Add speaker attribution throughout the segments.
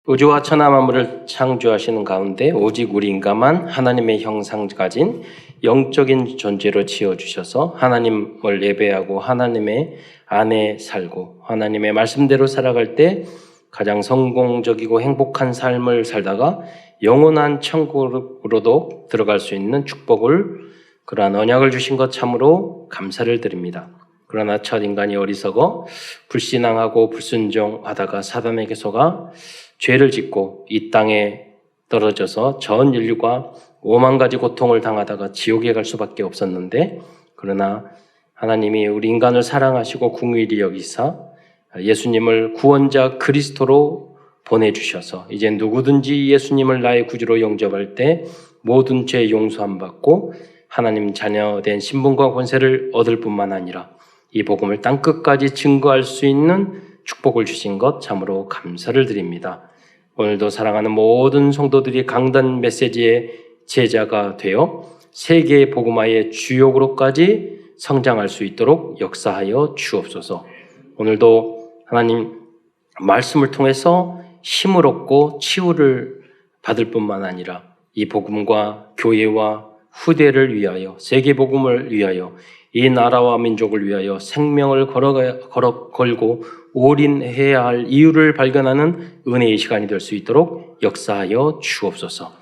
Speaker 1: 우주와 천하 만물을 창조하시는 가운데 오직 우리 인간만 하나님의 형상 가진 영적인 존재로 지어주셔서 하나님을 예배하고 하나님의 안에 살고 하나님의 말씀대로 살아갈 때 가장 성공적이고 행복한 삶을 살다가 영원한 천국으로도 들어갈 수 있는 축복을, 그러한 언약을 주신 것 참으로 감사를 드립니다. 그러나 첫 인간이 어리석어 불신앙하고 불순종하다가 사단에게 속아 죄를 짓고 이 땅에 떨어져서 전 인류가 5만 가지 고통을 당하다가 지옥에 갈 수밖에 없었는데, 그러나 하나님이 우리 인간을 사랑하시고 긍휼히 여기사 예수님을 구원자 그리스도로 보내주셔서 이제 누구든지 예수님을 나의 구주로 영접할 때 모든 죄 용서함 받고 하나님 자녀된 신분과 권세를 얻을 뿐만 아니라 이 복음을 땅끝까지 증거할 수 있는 축복을 주신 것 참으로 감사를 드립니다. 오늘도 사랑하는 모든 성도들이 강단 메시지의 제자가 되어 세계의 복음화의 주역으로까지 성장할 수 있도록 역사하여 주옵소서. 오늘도 하나님 말씀을 통해서 힘을 얻고 치유를 받을 뿐만 아니라 이 복음과 교회와 후대를 위하여, 세계 복음을 위하여, 이 나라와 민족을 위하여 생명을 걸고 올인해야 할 이유를 발견하는 은혜의 시간이 될 수 있도록 역사하여 주옵소서.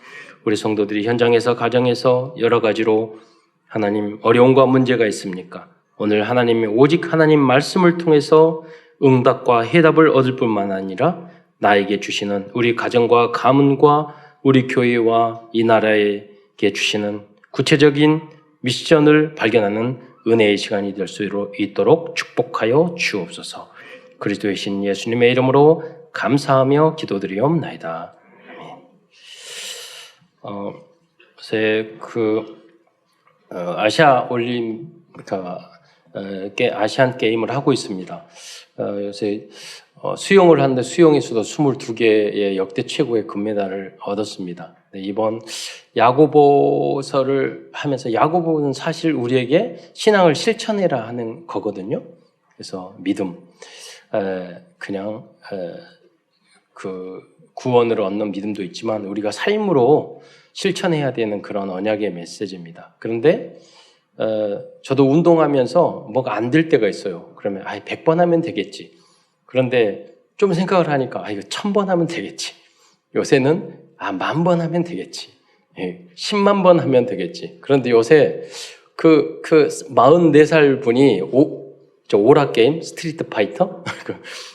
Speaker 1: 우리 성도들이 현장에서, 가정에서 여러 가지로 하나님 어려움과 문제가 있습니까? 오늘 하나님이 오직 하나님 말씀을 통해서 응답과 해답을 얻을 뿐만 아니라 나에게 주시는, 우리 가정과 가문과 우리 교회와 이 나라에게 주시는 구체적인 미션을 발견하는 은혜의 시간이 될 수 있도록 축복하여 주옵소서. 그리스도의 신 예수님의 이름으로 감사하며 기도드리옵나이다. 요새 아시안 게임을 하고 있습니다. 요새 수영을 하는데 수영에서도 22개의 역대 최고의 금메달을 얻었습니다. 이번 야고보서를 하면서, 야고보는 사실 우리에게 신앙을 실천해라 하는 거거든요. 그래서 믿음, 그냥 구원을 얻는 믿음도 있지만 우리가 삶으로 실천해야 되는 그런 언약의 메시지입니다. 그런데 저도 운동하면서 뭐가 안 될 때가 있어요. 그러면 100번 하면 되겠지. 그런데 좀 생각을 하니까 이거 1000번 하면 되겠지. 요새는 10,000번 하면 되겠지. 10만 번 하면 되겠지. 그런데 요새 44살 분이 오락 게임, 스트리트 파이터?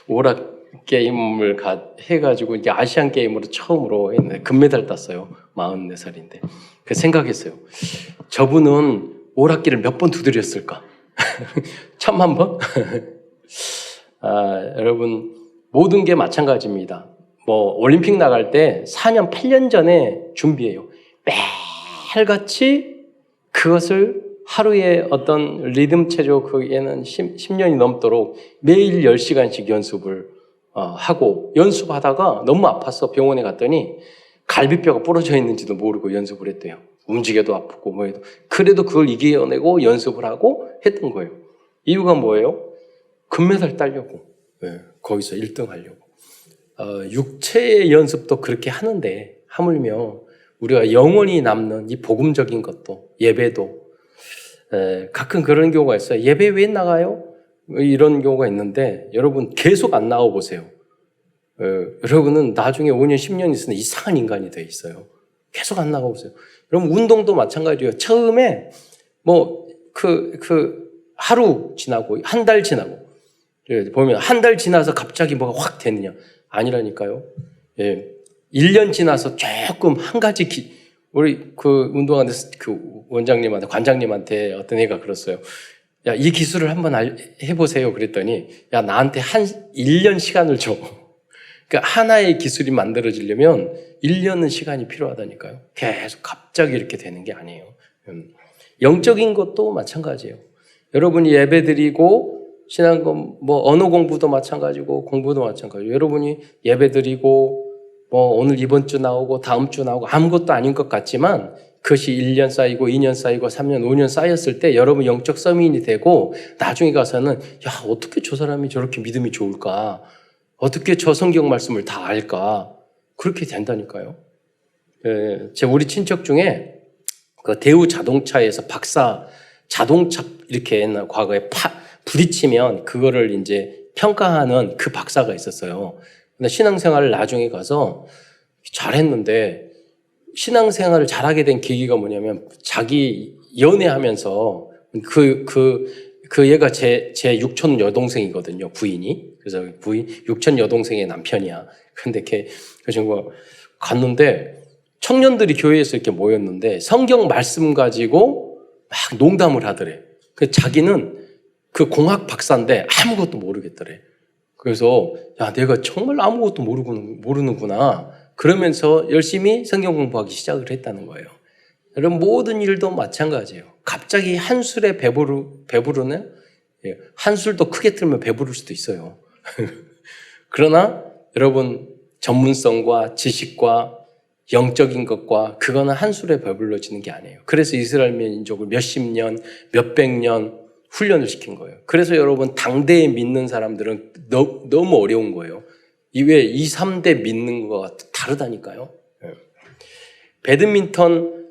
Speaker 1: 오락 게임을 해가지고 이제 아시안 게임으로 처음으로 했는데 금메달 땄어요. 44살인데. 그 생각했어요. 저분은 오락기를 몇 번 두드렸을까? 1000만 번? 여러분, 모든 게 마찬가지입니다. 올림픽 나갈 때 4년, 8년 전에 준비해요. 매일같이 그것을 하루에 어떤 리듬 체조, 거기에는 10년이 넘도록 매일 10시간씩 연습을 하고, 연습하다가 너무 아파서 병원에 갔더니 갈비뼈가 부러져 있는지도 모르고 연습을 했대요. 움직여도 아프고 뭐해도. 그래도 그걸 이겨내고 연습을 하고 했던 거예요. 이유가 뭐예요? 금메달 따려고. 거기서 1등 하려고. 육체의 연습도 그렇게 하는데 하물며 우리가 영원히 남는 이 복음적인 것도, 예배도 가끔 그런 경우가 있어요. 예배 왜 나가요? 이런 경우가 있는데, 여러분 계속 안 나와 보세요. 여러분은 나중에 5년, 10년 있으면 이상한 인간이 돼 있어요. 계속 안 나가 보세요. 여러분 운동도 마찬가지예요. 처음에 하루 지나고 한 달 지나고 보면 한 달 지나서 갑자기 뭐가 확 되느냐? 아니라니까요. 1년 지나서 조금 한 가지 우리 운동하는 원장님한테, 관장님한테 어떤 애가 그랬어요. 야, 이 기술을 한번 해보세요. 그랬더니, 야, 나한테 1년 시간을 줘. 그러니까 하나의 기술이 만들어지려면 1년은 시간이 필요하다니까요. 계속 갑자기 이렇게 되는 게 아니에요. 영적인 것도 마찬가지예요. 여러분이 예배드리고, 신앙, 언어 공부도 마찬가지고, 공부도 마찬가지고, 여러분이 예배드리고, 오늘 이번 주 나오고, 다음 주 나오고, 아무것도 아닌 것 같지만, 그것이 1년 쌓이고, 2년 쌓이고, 3년, 5년 쌓였을 때, 여러분 영적 서민이 되고, 나중에 가서는, 야, 어떻게 저 사람이 저렇게 믿음이 좋을까? 어떻게 저 성경 말씀을 다 알까? 그렇게 된다니까요. 우리 친척 중에 그 대우 자동차에서 박사 자동차 이렇게 옛날 과거에 부딪히면 그거를 이제 평가하는 그 박사가 있었어요. 근데 신앙생활을 나중에 가서 잘했는데 신앙생활을 잘하게 된 계기가 뭐냐면 자기 연애하면서 그 얘가 제 육촌 여동생이거든요, 부인이. 그래서 육촌 여동생의 남편이야. 근데 그 친구가 갔는데 청년들이 교회에서 이렇게 모였는데 성경 말씀 가지고 막 농담을 하더래. 그 자기는 그 공학 박사인데 아무것도 모르겠더래. 그래서 야, 내가 정말 아무것도 모르는구나. 그러면서 열심히 성경 공부하기 시작을 했다는 거예요. 여러분 모든 일도 마찬가지예요. 갑자기 한술에 배부르는 한술도 크게 틀면 배부를 수도 있어요. 그러나 여러분 전문성과 지식과 영적인 것과 그거는 한술에 배불러지는 게 아니에요. 그래서 이스라엘 민족을 몇십 년, 몇백 년 훈련을 시킨 거예요. 그래서 여러분 당대에 믿는 사람들은 너무 어려운 거예요. 이외에 2, 3대 믿는 거가 다르다니까요. 배드민턴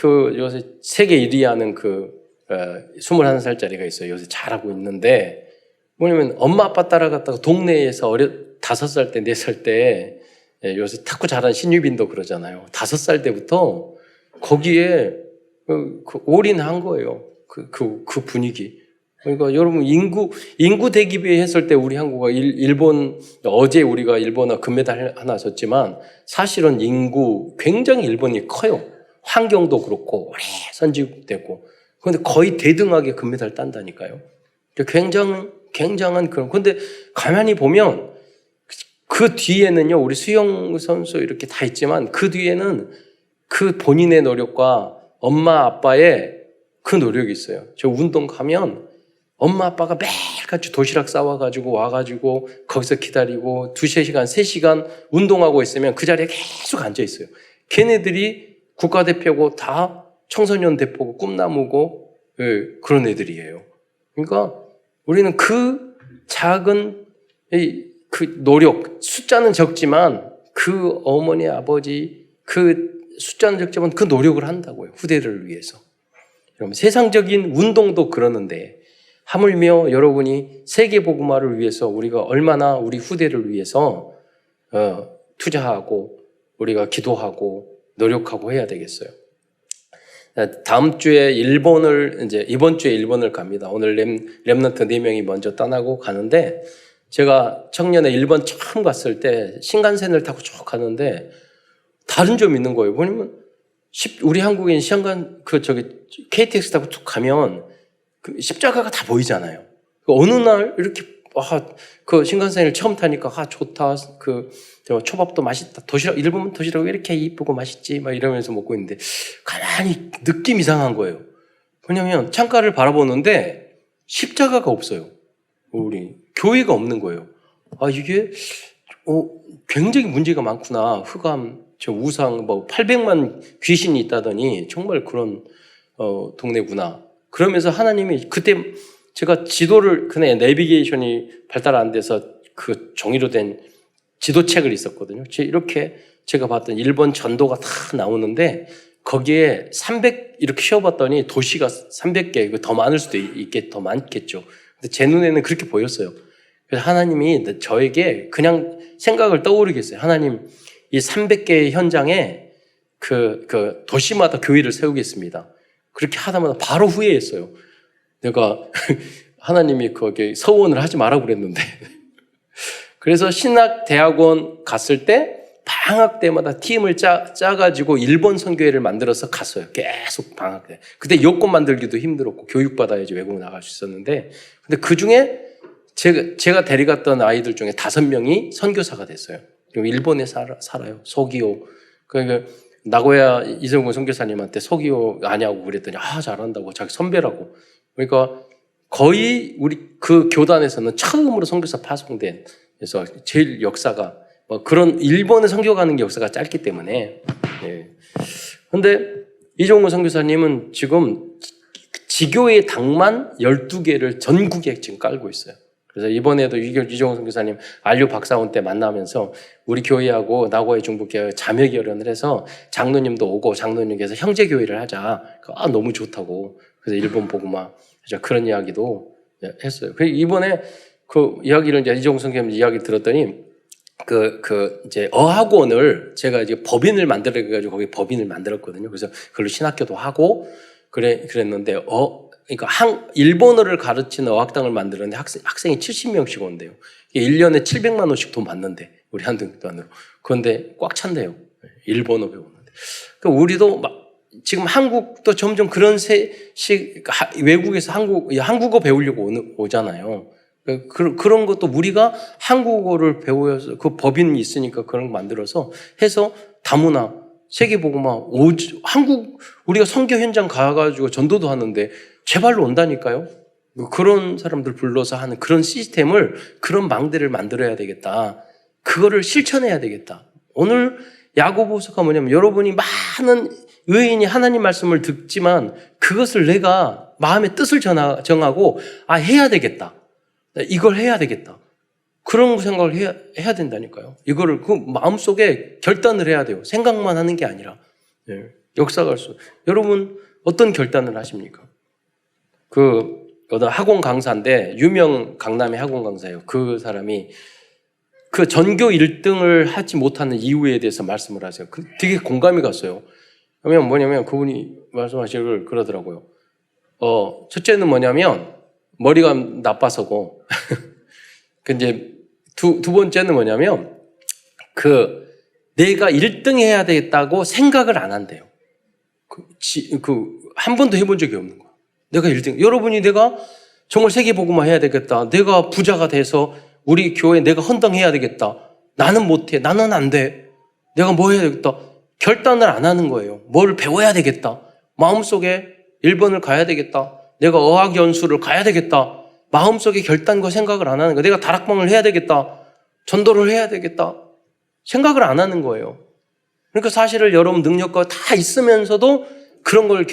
Speaker 1: 요새 세계 1위 하는 21살짜리가 있어요. 요새 잘하고 있는데 뭐냐면 엄마 아빠 따라갔다가 동네에서 5살 때, 4살 때 요새 탁구 잘하는 신유빈도 그러잖아요. 5살 때부터 거기에 올인한 거예요. 그 분위기. 그러니까 여러분 인구 대기비 했을 때 우리 한국과 일본 어제 우리가 일본어 금메달 하나 줬지만 사실은 굉장히 일본이 커요. 환경도 그렇고 오래 선진국되고 그런데 거의 대등하게 금메달 딴다니까요. 굉장한 그런. 근데 가만히 보면 그 뒤에는요 우리 수영 선수 이렇게 다 있지만 그 뒤에는 그 본인의 노력과 엄마 아빠의 그 노력이 있어요. 저 운동 가면 엄마 아빠가 매일같이 도시락 싸와가지고 와가지고 거기서 기다리고 2-3시간, 3시간 운동하고 있으면 그 자리에 계속 앉아있어요. 걔네들이 국가대표고 다 청소년 대표고 꿈나무고 그런 애들이에요. 그러니까 우리는 그 작은 그 노력, 숫자는 적지만 그 어머니, 아버지 그 숫자는 적지만 그 노력을 한다고요. 후대를 위해서. 여러분 세상적인 운동도 그러는데 하물며 여러분이 세계복음화를 위해서 우리가 얼마나 우리 후대를 위해서 투자하고 우리가 기도하고 노력하고 해야 되겠어요. 다음 주에 이번 주에 일본을 갑니다. 오늘 렘넌트 4명이 먼저 떠나고 가는데 제가 청년에 일본 처음 갔을 때 신간센을 타고 쭉 가는데 다른 점이 있는 거예요. 뭐냐면 우리 한국인 KTX 타고 툭 가면 그 십자가가 다 보이잖아요. 어느 날 이렇게 그 신간센을 처음 타니까 좋다. 초밥도 맛있다. 일본 도시락 왜 이렇게 이쁘고 맛있지? 막 이러면서 먹고 있는데 가만히 느낌 이상한 거예요. 왜냐면 창가를 바라보는데 십자가가 없어요. 우리 교회가 없는 거예요. 이게 굉장히 문제가 많구나. 흑암, 우상, 800만 귀신이 있다더니 정말 그런 동네구나. 그러면서 하나님이 그때 제가 지도를 그냥 내비게이션이 발달 안 돼서 그 종이로 된 지도책을 있었거든요. 이렇게 제가 봤던 일본 전도가 다 나오는데 거기에 이렇게 씌워봤더니 도시가 300개, 더 많을 수도 더 많겠죠. 근데 제 눈에는 그렇게 보였어요. 그래서 하나님이 저에게 그냥 생각을 떠오르게 했어요. 하나님, 이 300개의 현장에 그 도시마다 교회를 세우겠습니다. 그렇게 하다마다 바로 후회했어요. 내가 하나님이 거기에 서원을 하지 말라고 그랬는데. 그래서 신학대학원 갔을 때 방학 때마다 팀을 짜가지고 일본 선교회를 만들어서 갔어요. 계속 방학 때. 그때 여권 만들기도 힘들었고 교육받아야지 외국 나갈 수 있었는데 근데 그 중에 제가 데려갔던 아이들 중에 5명이 선교사가 됐어요. 일본에 살아요. 소기오. 그러니까 나고야 이성근 선교사님한테 소기오 아냐고 그랬더니 잘한다고 자기 선배라고. 그러니까 거의 우리 그 교단에서는 처음으로 선교사 파송된 그래서 제일 역사가 그런 일본에 선교 가는 역사가 짧기 때문에. 그런데 이종근 선교사님은 지금 지교의 당만 12개를 전국에 지금 깔고 있어요. 그래서 이번에도 이종성 선교사님 안류 박사원 때 만나면서 우리 교회하고 나고야 중부교회 자매 결연을 해서 장로님도 오고 장로님께서 형제 교회를 하자. 너무 좋다고. 그래서 일본 보고마 그런 이야기도 했어요. 이번에 그 이야기를 이제 이종성 교수님 이야기 들었더니 이제 어학원을 제가 이제 법인을 만들어가지고 거기 법인을 만들었거든요. 그래서 그걸로 신학교도 하고 그랬는데 그러니까 일본어를 가르치는 어학당을 만들었는데 학생이 70명씩 온대요. 1년에 700만 원씩 돈 받는데 우리 한등단으로. 그런데 꽉 찬대요. 일본어 배우는데. 그러니까 우리도 지금 한국도 점점 그런 외국에서 한국어 배우려고 오잖아요. 그런 것도 우리가 한국어를 배워서 그 법인이 있으니까 그런 거 만들어서 해서 다문화 세계보고마 우리가 선교 현장 가가지고 전도도 하는데 제발로 온다니까요. 그런 사람들 불러서 하는 그런 시스템을 그런 망대를 만들어야 되겠다. 그거를 실천해야 되겠다. 오늘 야고보서가 뭐냐면 여러분이 많은 의인이 하나님 말씀을 듣지만 그것을 내가 마음의 뜻을 정하고 해야 되겠다. 이걸 해야 되겠다. 그런 생각을 해야 된다니까요. 이거를 그 마음속에 결단을 해야 돼요. 생각만 하는 게 아니라. 역사가 여러분 어떤 결단을 하십니까? 어떤 학원 강사인데 유명 강남의 학원 강사예요. 그 사람이 그 전교 1등을 하지 못하는 이유에 대해서 말씀을 하세요. 되게 공감이 갔어요. 뭐냐면 그분이 말씀하시길 그러더라고요. 첫째는 뭐냐면 머리가 나빠서고 이제 두 번째는 뭐냐면 내가 1등 해야 되겠다고 생각을 안 한대요. 한 번도 해본 적이 없는 거야. 내가 1등. 여러분이 내가 정말 세계복음화 해야 되겠다. 내가 부자가 돼서 우리 교회 내가 헌당해야 되겠다. 나는 못해. 나는 안 돼. 내가 뭐 해야 되겠다. 결단을 안 하는 거예요. 뭘 배워야 되겠다. 마음속에 1번을 가야 되겠다. 내가 어학연수를 가야 되겠다. 마음속에 결단과 생각을 안 하는 거예요. 내가 다락방을 해야 되겠다. 전도를 해야 되겠다. 생각을 안 하는 거예요. 그러니까 사실은 여러분 능력과 다 있으면서도 그런 걸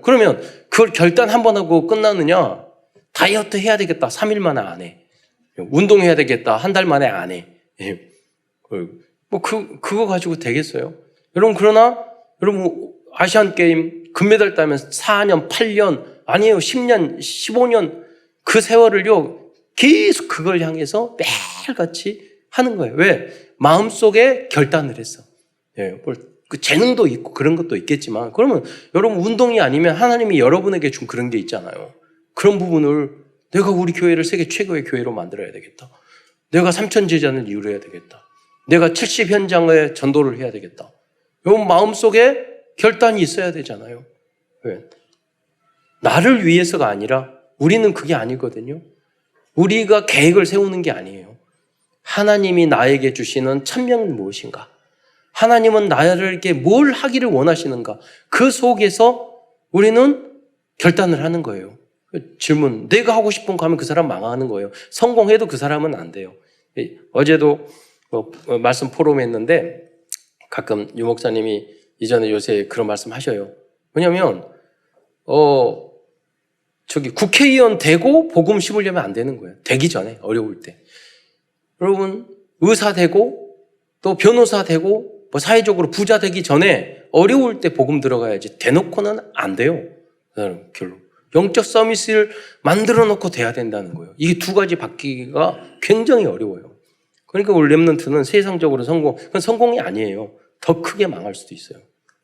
Speaker 1: 그러면 그걸 결단 한 번 하고 끝나느냐? 다이어트 해야 되겠다. 3일 만에 안 해. 운동해야 되겠다. 한 달 만에 안 해. 그거 가지고 되겠어요? 여러분, 그러나, 여러분, 아시안게임 금메달 따면 4년, 8년, 아니에요. 10년, 15년, 그 세월을요, 계속 그걸 향해서 매일같이 하는 거예요. 왜? 마음속에 결단을 했어. 그 재능도 있고 그런 것도 있겠지만, 그러면 여러분 운동이 아니면 하나님이 여러분에게 준 그런 게 있잖아요. 그런 부분을 내가 우리 교회를 세계 최고의 교회로 만들어야 되겠다. 내가 3,000 제자를 이루어야 되겠다. 내가 70 현장에 전도를 해야 되겠다. 여러분 마음속에 결단이 있어야 되잖아요. 왜? 나를 위해서가 아니라 우리는 그게 아니거든요. 우리가 계획을 세우는 게 아니에요. 하나님이 나에게 주시는 천명은 무엇인가? 하나님은 나에게 뭘 하기를 원하시는가? 그 속에서 우리는 결단을 하는 거예요. 질문, 내가 하고 싶은 거 하면 그 사람 망하는 거예요. 성공해도 그 사람은 안 돼요. 어제도 말씀 포럼에 했는데 가끔 유 목사님이 이전에 요새 그런 말씀 하셔요. 왜냐면 국회의원 되고 복음 씹으려면 안 되는 거예요. 되기 전에, 어려울 때. 여러분, 의사 되고 또 변호사 되고 사회적으로 부자 되기 전에 어려울 때 복음 들어가야지. 대놓고는 안 돼요. 결론. 영적 서밋을 만들어 놓고 돼야 된다는 거예요. 이게 두 가지 바뀌기가 굉장히 어려워요. 그러니까 우리 렘넌트는 세상적으로 그건 성공이 아니에요. 더 크게 망할 수도 있어요.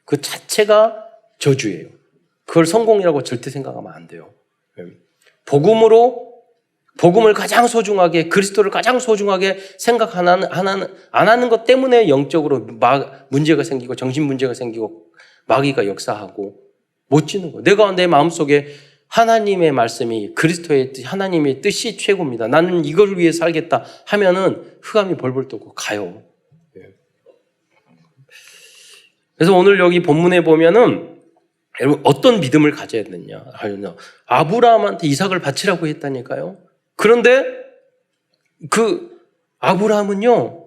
Speaker 1: 그 자체가 저주예요. 그걸 성공이라고 절대 생각하면 안 돼요. 복음을 가장 소중하게, 그리스도를 가장 소중하게 생각 안 하는 것 때문에 영적으로 문제가 생기고 정신 문제가 생기고 마귀가 역사하고 못 지는 거예요. 내가 내 마음속에 하나님의 말씀이 그리스도의 뜻, 하나님의 뜻이 최고입니다. 나는 이걸 위해 살겠다 하면은 흑암이 벌벌 떠고 가요. 그래서 오늘 여기 본문에 보면은 여러분 어떤 믿음을 가져야 되느냐? 아브라함한테 이삭을 바치라고 했다니까요. 그런데 그 아브라함은요,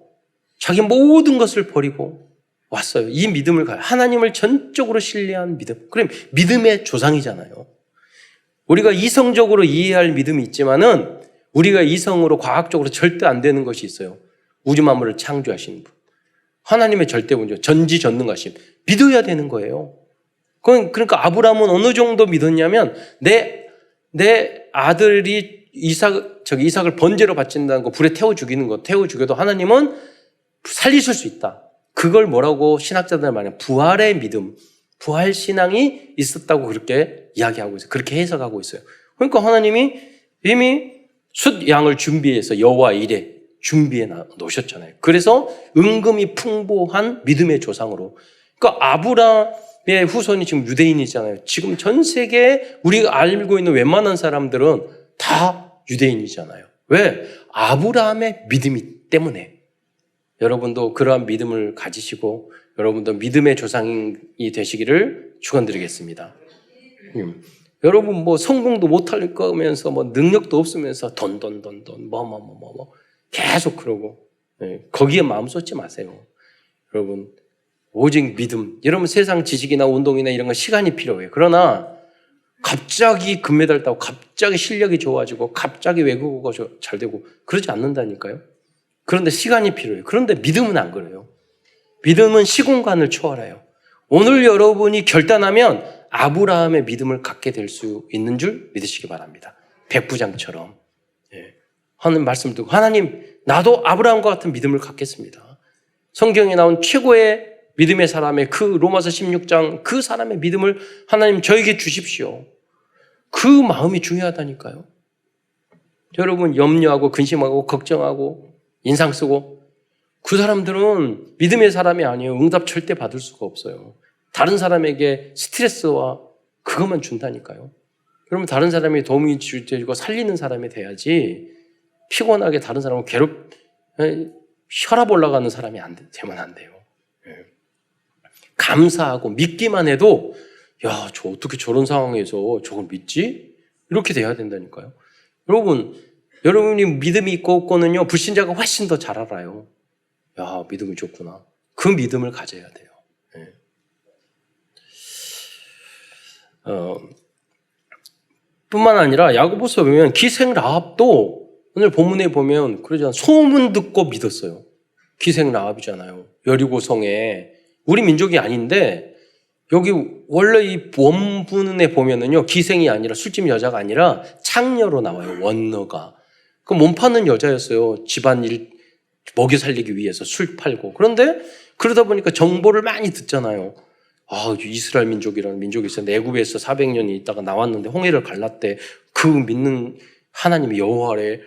Speaker 1: 자기 모든 것을 버리고 왔어요. 이 믿음을 하나님을 전적으로 신뢰한 믿음. 그럼 믿음의 조상이잖아요. 우리가 이성적으로 이해할 믿음이 있지만은 우리가 이성으로 과학적으로 절대 안 되는 것이 있어요. 우주 만물을 창조하신 분. 하나님의 절대군요. 전지전능하심. 믿어야 되는 거예요. 그러니까 아브라함은 어느 정도 믿었냐면 내 아들이 이삭을 번제로 바친다는 거, 불에 태워 죽이는 거, 태워 죽여도 하나님은 살리실 수 있다. 그걸 뭐라고 신학자들 말하면 부활의 믿음, 부활 신앙이 있었다고 그렇게 이야기하고 있어요. 그렇게 해석하고 있어요. 그러니까 하나님이 이미 숫 양을 준비해서 여호와 일에 준비해 놓으셨잖아요. 그래서 은금이 풍부한 믿음의 조상으로. 그러니까 아브라함의 후손이 지금 유대인이잖아요. 지금 전 세계에 우리가 알고 있는 웬만한 사람들은 다 유대인이잖아요. 왜? 아브라함의 믿음이 때문에. 여러분도 그러한 믿음을 가지시고 여러분도 믿음의 조상이 되시기를 축원드리겠습니다. 여러분 뭐 성공도 못할 거면서 뭐 능력도 없으면서 돈 계속 그러고 거기에 마음 쏟지 마세요. 여러분 오직 믿음. 여러분 세상 지식이나 운동이나 이런 건 시간이 필요해요. 그러나 갑자기 금메달 따고 갑자기 실력이 좋아지고 갑자기 외국어가 잘 되고 그러지 않는다니까요. 그런데 시간이 필요해요. 그런데 믿음은 안 그래요. 믿음은 시공간을 초월해요. 오늘 여러분이 결단하면 아브라함의 믿음을 갖게 될 수 있는 줄 믿으시기 바랍니다. 백부장처럼. 하는 말씀을 듣고 하나님 나도 아브라함과 같은 믿음을 갖겠습니다. 성경에 나온 최고의 믿음의 사람의 그 로마서 16장 그 사람의 믿음을 하나님 저에게 주십시오. 그 마음이 중요하다니까요. 여러분 염려하고 근심하고 걱정하고 인상 쓰고 그 사람들은 믿음의 사람이 아니에요. 응답 절대 받을 수가 없어요. 다른 사람에게 스트레스와 그것만 준다니까요. 그러면 다른 사람이 도움이 주고 살리는 사람이 돼야지 피곤하게 다른 사람을 혈압 올라가는 사람이 되면 안 돼요. 감사하고 믿기만 해도 야, 저 어떻게 저런 상황에서 저걸 믿지? 이렇게 돼야 된다니까요. 여러분이 믿음이 있고 없고는요, 불신자가 훨씬 더 잘 알아요. 야, 믿음이 좋구나. 그 믿음을 가져야 돼요. 뿐만 아니라 야고보서 보면 기생 라합도 오늘 본문에 보면 그러잖아요. 소문 듣고 믿었어요. 기생 라합이잖아요. 여리고성에 우리 민족이 아닌데 여기 원래 이 원문에 보면은요 기생이 아니라 술집 여자가 아니라 창녀로 나와요. 원너가. 그 몸 파는 여자였어요. 집안일 먹여 살리기 위해서 술 팔고. 그런데 그러다 보니까 정보를 많이 듣잖아요. 아, 이스라엘 민족이라는 민족이 있었는데 애굽에서 400년이 있다가 나왔는데 홍해를 갈랐대. 그 믿는 하나님이 여호와래.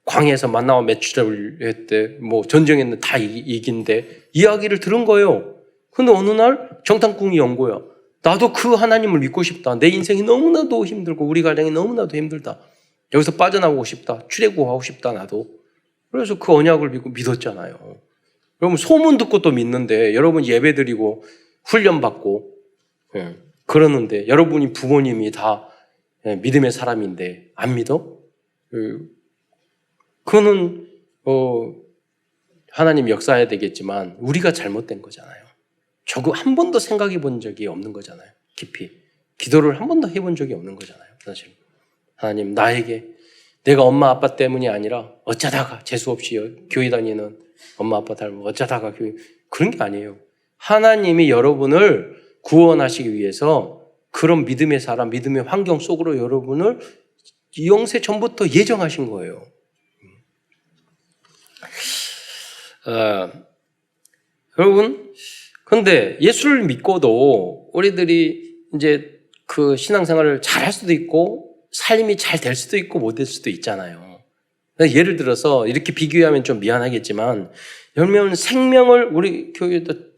Speaker 1: 광야에서 만나와 매출을 했대. 뭐 전쟁했는데 다 이긴대. 이야기를 들은 거예요. 근데 어느 날 정탐꾼이 연 거야. 나도 그 하나님을 믿고 싶다. 내 인생이 너무나도 힘들고 우리 가정이 너무나도 힘들다. 여기서 빠져나오고 싶다. 출애굽하고 싶다 나도. 그래서 그 언약을 믿었잖아요. 여러분 소문 듣고 또 믿는데 여러분 예배드리고 훈련받고 그러는데 여러분이 부모님이 다 믿음의 사람인데 안 믿어? 그거는 하나님 역사해야 되겠지만 우리가 잘못된 거잖아요. 저거 한 번도 생각해 본 적이 없는 거잖아요. 깊이. 기도를 한 번도 해본 적이 없는 거잖아요. 사실 하나님 나에게 내가 엄마 아빠 때문이 아니라 어쩌다가 재수없이 교회 다니는 엄마 아빠 닮고 어쩌다가 교회 그런 게 아니에요. 하나님이 여러분을 구원하시기 위해서 그런 믿음의 사람, 믿음의 환경 속으로 여러분을 영세 전부터 예정하신 거예요. 여러분, 근데 예수를 믿고도 우리들이 이제 그 신앙생활을 잘 할 수도 있고 삶이 잘 될 수도 있고 못 될 수도 있잖아요. 예를 들어서 이렇게 비교하면 좀 미안하겠지만 여러분 생명을 우리 교회도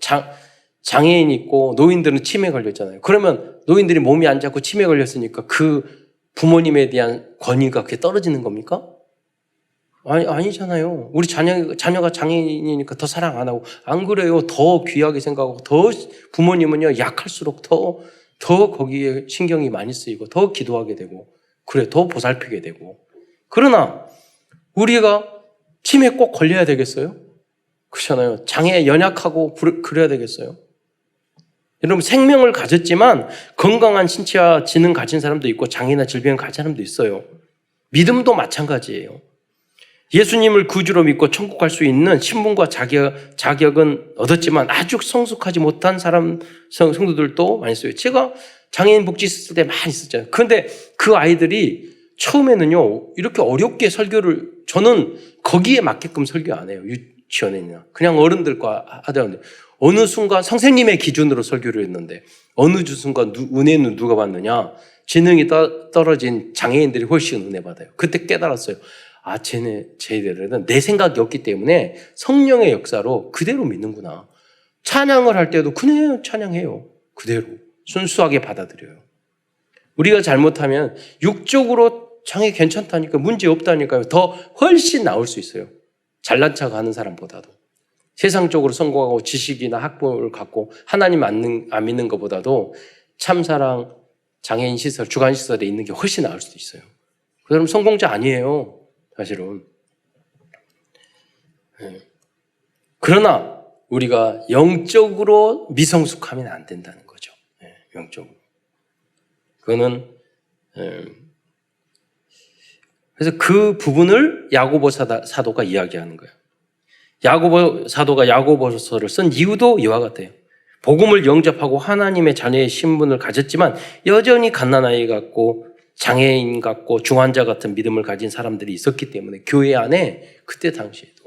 Speaker 1: 장애인 있고 노인들은 치매 걸렸잖아요. 그러면 노인들이 몸이 안 좋고 치매 걸렸으니까 그 부모님에 대한 권위가 그게 떨어지는 겁니까? 아니잖아요. 우리 자녀가 장애인이니까 더 사랑 안 하고 안 그래요. 더 귀하게 생각하고 더 부모님은요 약할수록 더 거기에 신경이 많이 쓰이고 더 기도하게 되고 그래 더 보살피게 되고. 그러나 우리가 치매 꼭 걸려야 되겠어요? 그렇잖아요. 장애 연약하고 그래야 되겠어요? 여러분 생명을 가졌지만 건강한 신체와 지능 가진 사람도 있고 장애나 질병을 가진 사람도 있어요. 믿음도 마찬가지예요. 예수님을 구주로 믿고 천국 갈 수 있는 신분과 자격은 얻었지만 아주 성숙하지 못한 성도들도 많이 있어요. 제가 장애인 복지 있을 때 많이 있었잖아요. 그런데 그 아이들이 처음에는요, 이렇게 어렵게 설교를, 저는 거기에 맞게끔 설교 안 해요. 유치원에는. 그냥 어른들과 하더라고요. 어느 순간 선생님의 기준으로 설교를 했는데, 어느 순간 은혜는 누가 받느냐? 지능이 떨어진 장애인들이 훨씬 은혜 받아요. 그때 깨달았어요. 아, 쟤들은 내 생각이 없기 때문에 성령의 역사로 그대로 믿는구나. 찬양을 할 때도 그냥 찬양해요. 그대로. 순수하게 받아들여요. 우리가 잘못하면 육적으로 장애 괜찮다니까, 문제 없다니까요. 더 훨씬 나을 수 있어요. 잘난 척 하는 사람보다도. 세상적으로 성공하고 지식이나 학벌을 갖고 하나님 안 믿는 것보다도 참사랑 장애인 시설, 주간 시설에 있는 게 훨씬 나을 수도 있어요. 그 사람 성공자 아니에요. 사실은. 그러나 우리가 영적으로 미성숙하면 안 된다는 거죠. 영적으로. 그거는 그래서 그 부분을 야고보 사도가 이야기하는 거예요. 야고보 사도가 야고보서를 쓴 이유도 이와 같아요. 복음을 영접하고 하나님의 자녀의 신분을 가졌지만 여전히 갓난아이 같고 장애인 같고 중환자 같은 믿음을 가진 사람들이 있었기 때문에 교회 안에 그때 당시에도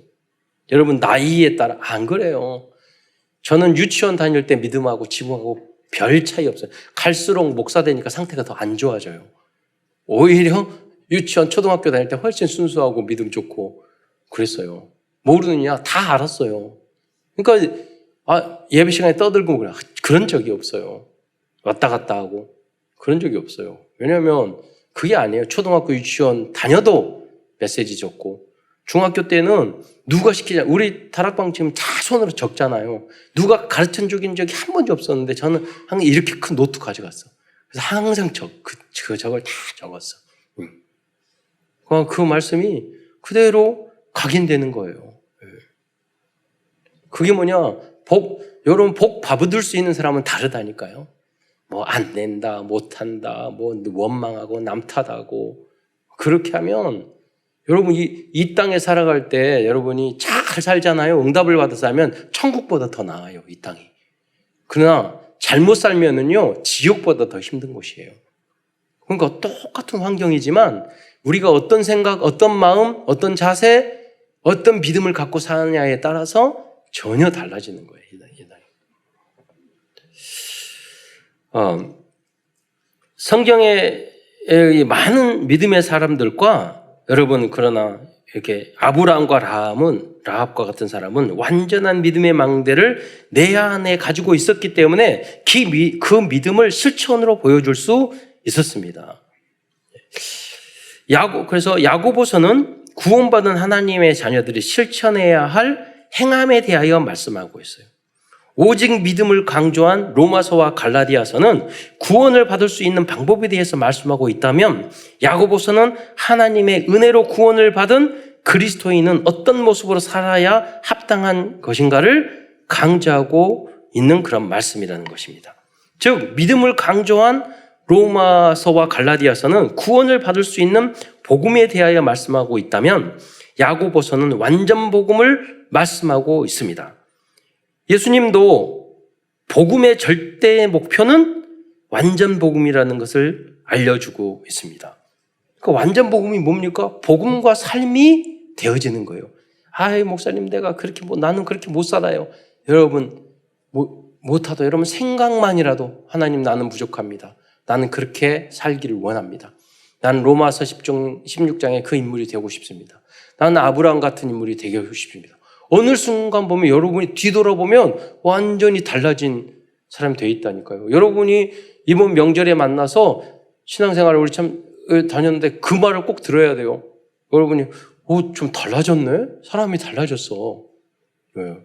Speaker 1: 여러분 나이에 따라 안 그래요. 저는 유치원 다닐 때 믿음하고 지금하고 별 차이 없어요. 갈수록 목사 되니까 상태가 더 안 좋아져요. 오히려 유치원 초등학교 다닐 때 훨씬 순수하고 믿음 좋고 그랬어요. 모르느냐 다 알았어요. 그러니까 예배 시간에 떠들고 그런 적이 없어요. 왔다 갔다 하고 그런 적이 없어요. 왜냐하면 그게 아니에요. 초등학교 유치원 다녀도 메시지 적고 중학교 때는 누가 시키냐. 우리 다락방 지금 다 손으로 적잖아요. 누가 가르쳐 준 적이 한 번도 없었는데 저는 항상 이렇게 큰 노트 가져갔어. 그래서 항상 저걸 다 적었어. 그 말씀이 그대로 각인되는 거예요. 그게 뭐냐. 여러분 복 받을 수 있는 사람은 다르다니까요. 뭐 안 된다, 못한다, 뭐 원망하고 남 탓하고 그렇게 하면 여러분 이 땅에 살아갈 때 여러분이 잘 살잖아요. 응답을 받아서 하면 천국보다 더 나아요. 이 땅이. 그러나 잘못 살면은요 지옥보다 더 힘든 곳이에요. 그러니까 똑같은 환경이지만 우리가 어떤 생각, 어떤 마음, 어떤 자세, 어떤 믿음을 갖고 사느냐에 따라서 전혀 달라지는 거예요. 성경의 많은 믿음의 사람들과 여러분 그러나 이렇게 아브라함과 라합과 같은 사람은 완전한 믿음의 망대를 내 안에 가지고 있었기 때문에 그 믿음을 실천으로 보여줄 수 있었습니다. 그래서 야고보서는 구원받은 하나님의 자녀들이 실천해야 할 행함에 대하여 말씀하고 있어요. 오직 믿음을 강조한 로마서와 갈라디아서는 구원을 받을 수 있는 방법에 대해서 말씀하고 있다면 야고보서는 하나님의 은혜로 구원을 받은 그리스도인은 어떤 모습으로 살아야 합당한 것인가를 강조하고 있는 그런 말씀이라는 것입니다. 즉 믿음을 강조한 로마서와 갈라디아서는 구원을 받을 수 있는 복음에 대하여 말씀하고 있다면 야고보서는 완전 복음을 말씀하고 있습니다. 예수님도 복음의 절대 목표는 완전 복음이라는 것을 알려주고 있습니다. 그 완전 복음이 뭡니까? 복음과 삶이 되어지는 거예요. 목사님 나는 그렇게 못 살아요. 여러분 못하도 여러분 생각만이라도 하나님 나는 부족합니다. 나는 그렇게 살기를 원합니다. 나는 로마서 16장의 그 인물이 되고 싶습니다. 나는 아브라함 같은 인물이 되고 싶습니다. 어느 순간 보면 여러분이 뒤돌아보면 완전히 달라진 사람이 되어 있다니까요. 여러분이 이번 명절에 만나서 신앙생활을 우리 참 다녔는데 그 말을 꼭 들어야 돼요. 여러분이 좀 달라졌네? 사람이 달라졌어. 왜요?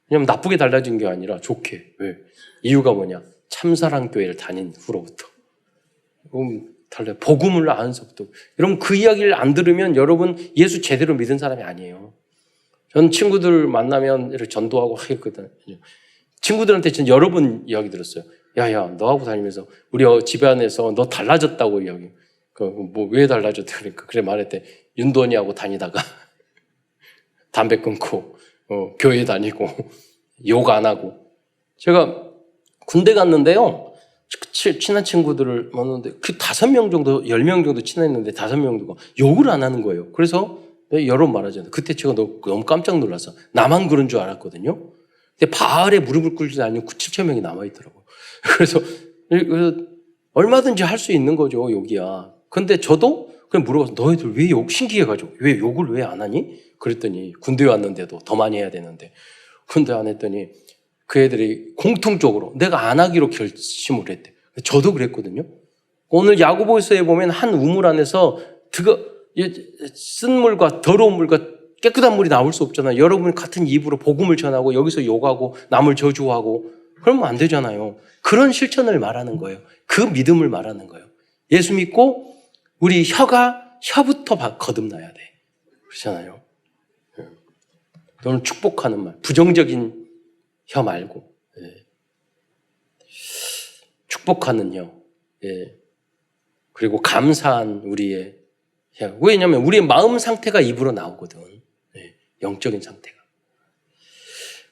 Speaker 1: 왜냐면 나쁘게 달라진 게 아니라 좋게. 왜? 이유가 뭐냐? 참사랑교회를 다닌 후로부터. 달라요. 복음을 아는서부터. 여러분 그 이야기를 안 들으면 여러분 예수 제대로 믿은 사람이 아니에요. 전 친구들 만나면 이렇게 전도하고 하겠거든요. 친구들한테 전 여러 번 이야기 들었어요. 야야, 너하고 다니면서 우리 집안에서 너 달라졌다고 이야기. 왜 달라졌다 그러니까 그래 말했대. 윤돈이하고 다니다가 담배 끊고 교회 다니고 욕 안 하고. 제가 군대 갔는데요. 친한 친구들을 만났는데 그 5명 정도, 10명 정도 친했는데 5명 정도가 욕을 안 하는 거예요. 그래서 여러 번 말하잖아요. 그때 제가 너무 깜짝 놀라서 나만 그런 줄 알았거든요. 근데 바알에 무릎을 꿇지 않는 7천 명이 남아있더라고요. 그래서 얼마든지 할 수 있는 거죠, 욕이야. 근데 저도 그냥 물어봐서 너희들 왜 신기해가지고 왜 욕을 왜 안 하니? 그랬더니 군대 왔는데도 더 많이 해야 되는데 군대 안 했더니 그 애들이 공통적으로 내가 안 하기로 결심을 했대. 저도 그랬거든요. 오늘 야고보서에 보면 한 우물 안에서 쓴 물과 더러운 물과 깨끗한 물이 나올 수 없잖아요. 여러분이 같은 입으로 복음을 전하고 여기서 욕하고 남을 저주하고 그러면 안 되잖아요. 그런 실천을 말하는 거예요. 그 믿음을 말하는 거예요. 예수 믿고 우리 혀부터 거듭나야 돼. 그렇잖아요. 너는 축복하는 말, 부정적인 혀 말고 축복하는 혀, 그리고 감사한 우리의 혀. 왜냐하면 우리의 마음 상태가 입으로 나오거든. 영적인 상태가.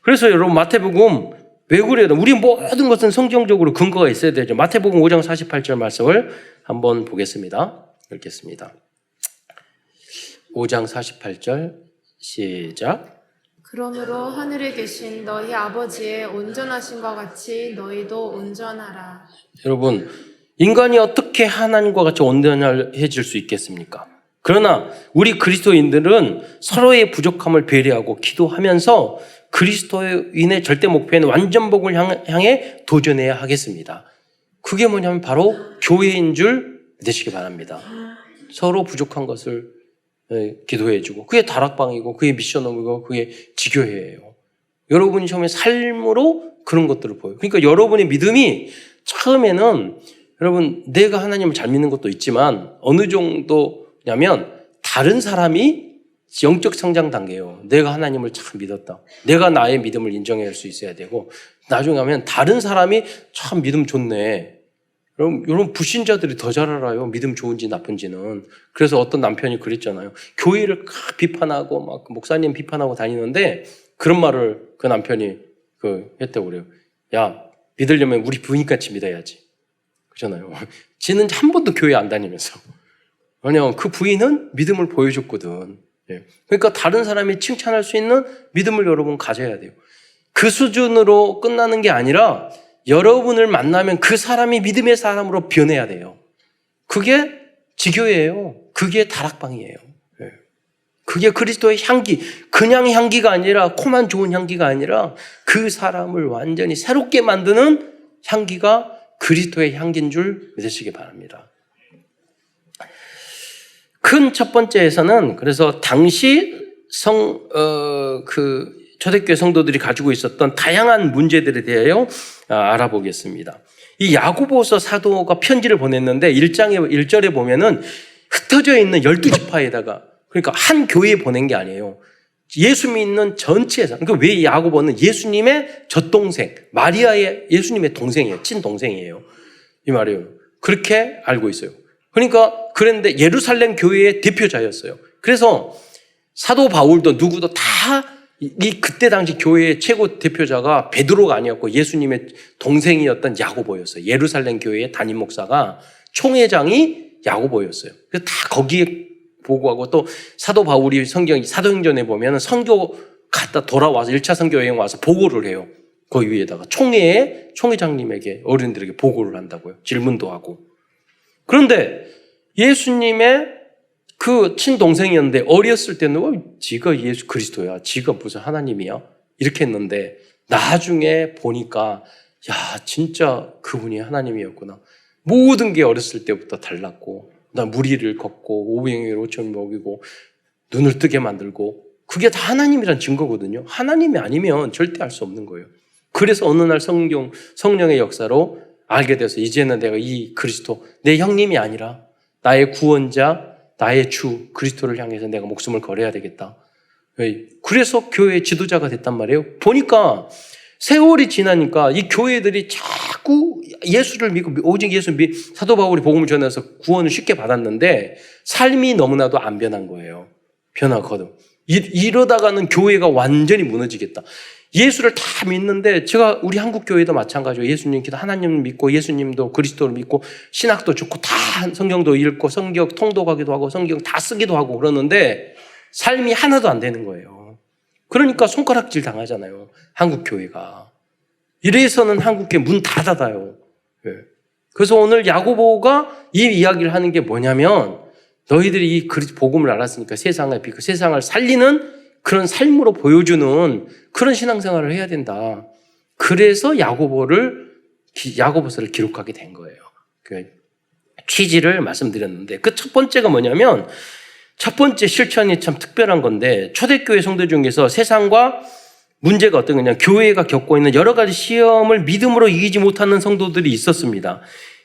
Speaker 1: 그래서 여러분 마태복음 왜 그래요? 우리 모든 것은 성경적으로 근거가 있어야 되죠. 마태복음 5장 48절 말씀을 한번 보겠습니다. 읽겠습니다. 5장 48절 시작.
Speaker 2: 그러므로 하늘에 계신 너희 아버지의 온전하심과 같이 너희도 온전하라.
Speaker 1: 여러분, 인간이 어떻게 하나님과 같이 온전해질 수 있겠습니까? 그러나 우리 그리스도인들은 서로의 부족함을 배려하고 기도하면서 그리스도인의 절대 목표인 완전복을 향해 도전해야 하겠습니다. 그게 뭐냐면 바로 교회인 줄 믿으시기 바랍니다. 서로 부족한 것을 기도해주고 그게 다락방이고 그게 미션홈이고 그게 지교회예요. 여러분이 처음에 삶으로 그런 것들을 보여요. 그러니까 여러분의 믿음이 처음에는 여러분 내가 하나님을 잘 믿는 것도 있지만 어느 정도냐면 다른 사람이 영적 성장 단계예요. 내가 하나님을 참 믿었다. 내가 나의 믿음을 인정할 수 있어야 되고 나중에 하면 다른 사람이 참 믿음 좋네. 여러분 불신자들이 더 잘 알아요. 믿음 좋은지 나쁜지는. 그래서 어떤 남편이 그랬잖아요. 교회를 비판하고 막 목사님 비판하고 다니는데 그런 말을 그 남편이 했다고 그래요. 야, 믿으려면 우리 부인같이 믿어야지. 그렇잖아요. 지는 한 번도 교회 안 다니면서. 왜냐하면 그 부인은 믿음을 보여줬거든. 그러니까 다른 사람이 칭찬할 수 있는 믿음을 여러분 가져야 돼요. 그 수준으로 끝나는 게 아니라 여러분을 만나면 그 사람이 믿음의 사람으로 변해야 돼요. 그게 지교예요. 그게 다락방이에요. 그게 그리스도의 향기, 그냥 향기가 아니라 코만 좋은 향기가 아니라 그 사람을 완전히 새롭게 만드는 향기가 그리스도의 향기인 줄 믿으시기 바랍니다. 큰 첫 번째에서는 그래서 당시 초대교회 성도들이 가지고 있었던 다양한 문제들에 대하여 알아보겠습니다. 이 야고보서 사도가 편지를 보냈는데 1절에 보면은 흩어져 있는 12지파에다가 그러니까 한 교회에 보낸 게 아니에요. 예수 믿는 전체에서. 그러니까 왜 야고보는 예수님의 젖동생, 마리아의 예수님의 동생이에요. 친동생이에요. 이 말이에요. 그렇게 알고 있어요. 그러니까 그런데 예루살렘 교회의 대표자였어요. 그래서 사도 바울도 누구도 다 그때 당시 교회의 최고 대표자가 베드로가 아니었고 예수님의 동생이었던 야고보였어요. 예루살렘 교회의 담임 목사가 총회장이 야고보였어요. 그래서 다 거기에 보고하고 또 사도 바울이 사도행전에 보면 선교 갔다 돌아와서 1차 선교 여행 와서 보고를 해요. 거기 위에다가 총회장님에게 어른들에게 보고를 한다고요. 질문도 하고. 그런데 예수님의 그 친동생이었는데 어렸을 때는 지가 예수 그리스도야. 지가 무슨 하나님이야. 이렇게 했는데 나중에 보니까 야 진짜 그분이 하나님이었구나. 모든 게 어렸을 때부터 달랐고 나 무리를 걷고 오병이어를 5천 먹이고 눈을 뜨게 만들고 그게 다 하나님이란 증거거든요. 하나님이 아니면 절대 알 수 없는 거예요. 그래서 어느 날 성령의 역사로 알게 돼서 이제는 내가 이 그리스도 내 형님이 아니라 나의 구원자 나의 주 그리스도를 향해서 내가 목숨을 걸어야 되겠다. 그래서 교회의 지도자가 됐단 말이에요. 보니까 세월이 지나니까 이 교회들이 자꾸 예수를 믿고 오직 예수 사도 바울이 복음을 전해서 구원을 쉽게 받았는데 삶이 너무나도 안 변한 거예요. 변하거든. 이러다가는 교회가 완전히 무너지겠다. 예수를 다 믿는데 제가 우리 한국 교회도 마찬가지로 예수님 기도 하나님 믿고 예수님도 그리스도를 믿고 신학도 좋고 다 성경도 읽고 성경 통독하기도 하고 성경 다 쓰기도 하고 그러는데 삶이 하나도 안 되는 거예요. 그러니까 손가락질 당하잖아요. 한국 교회가. 이래서는 한국 교회 문 다 닫아요. 그래서 오늘 야고보가 이 이야기를 하는 게 뭐냐면 너희들이 이 복음을 알았으니까 세상을 비고 세상을 살리는 그런 삶으로 보여주는 그런 신앙생활을 해야 된다. 그래서 야고보서를 기록하게 된 거예요. 그 취지를 말씀드렸는데 그 첫 번째가 뭐냐면 첫 번째 실천이 참 특별한 건데 초대교회 성도 중에서 세상과 문제가 어떤 거냐 교회가 겪고 있는 여러 가지 시험을 믿음으로 이기지 못하는 성도들이 있었습니다.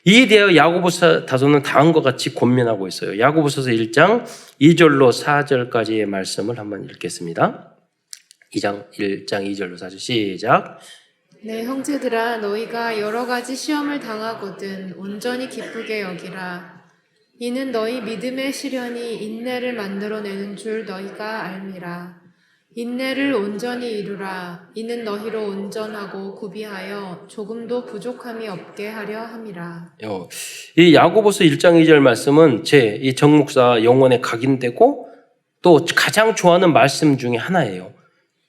Speaker 1: 이에 대하여 야고보서 다소는 다음과 같이 권면하고 있어요. 야고보서서 1장 2절로 4절까지의 말씀을 한번 읽겠습니다. 1장 2절로 4절 시작.
Speaker 2: 내 형제들아 너희가 여러 가지 시험을 당하거든 온전히 기쁘게 여기라. 이는 너희 믿음의 시련이 인내를 만들어내는 줄 너희가 알미라. 인내를 온전히 이루라. 이는 너희로 온전하고 구비하여 조금도 부족함이 없게 하려 함이라.
Speaker 1: 이 야고보서 1장 2절 말씀은 이 정목사 영혼에 각인되고 또 가장 좋아하는 말씀 중에 하나예요.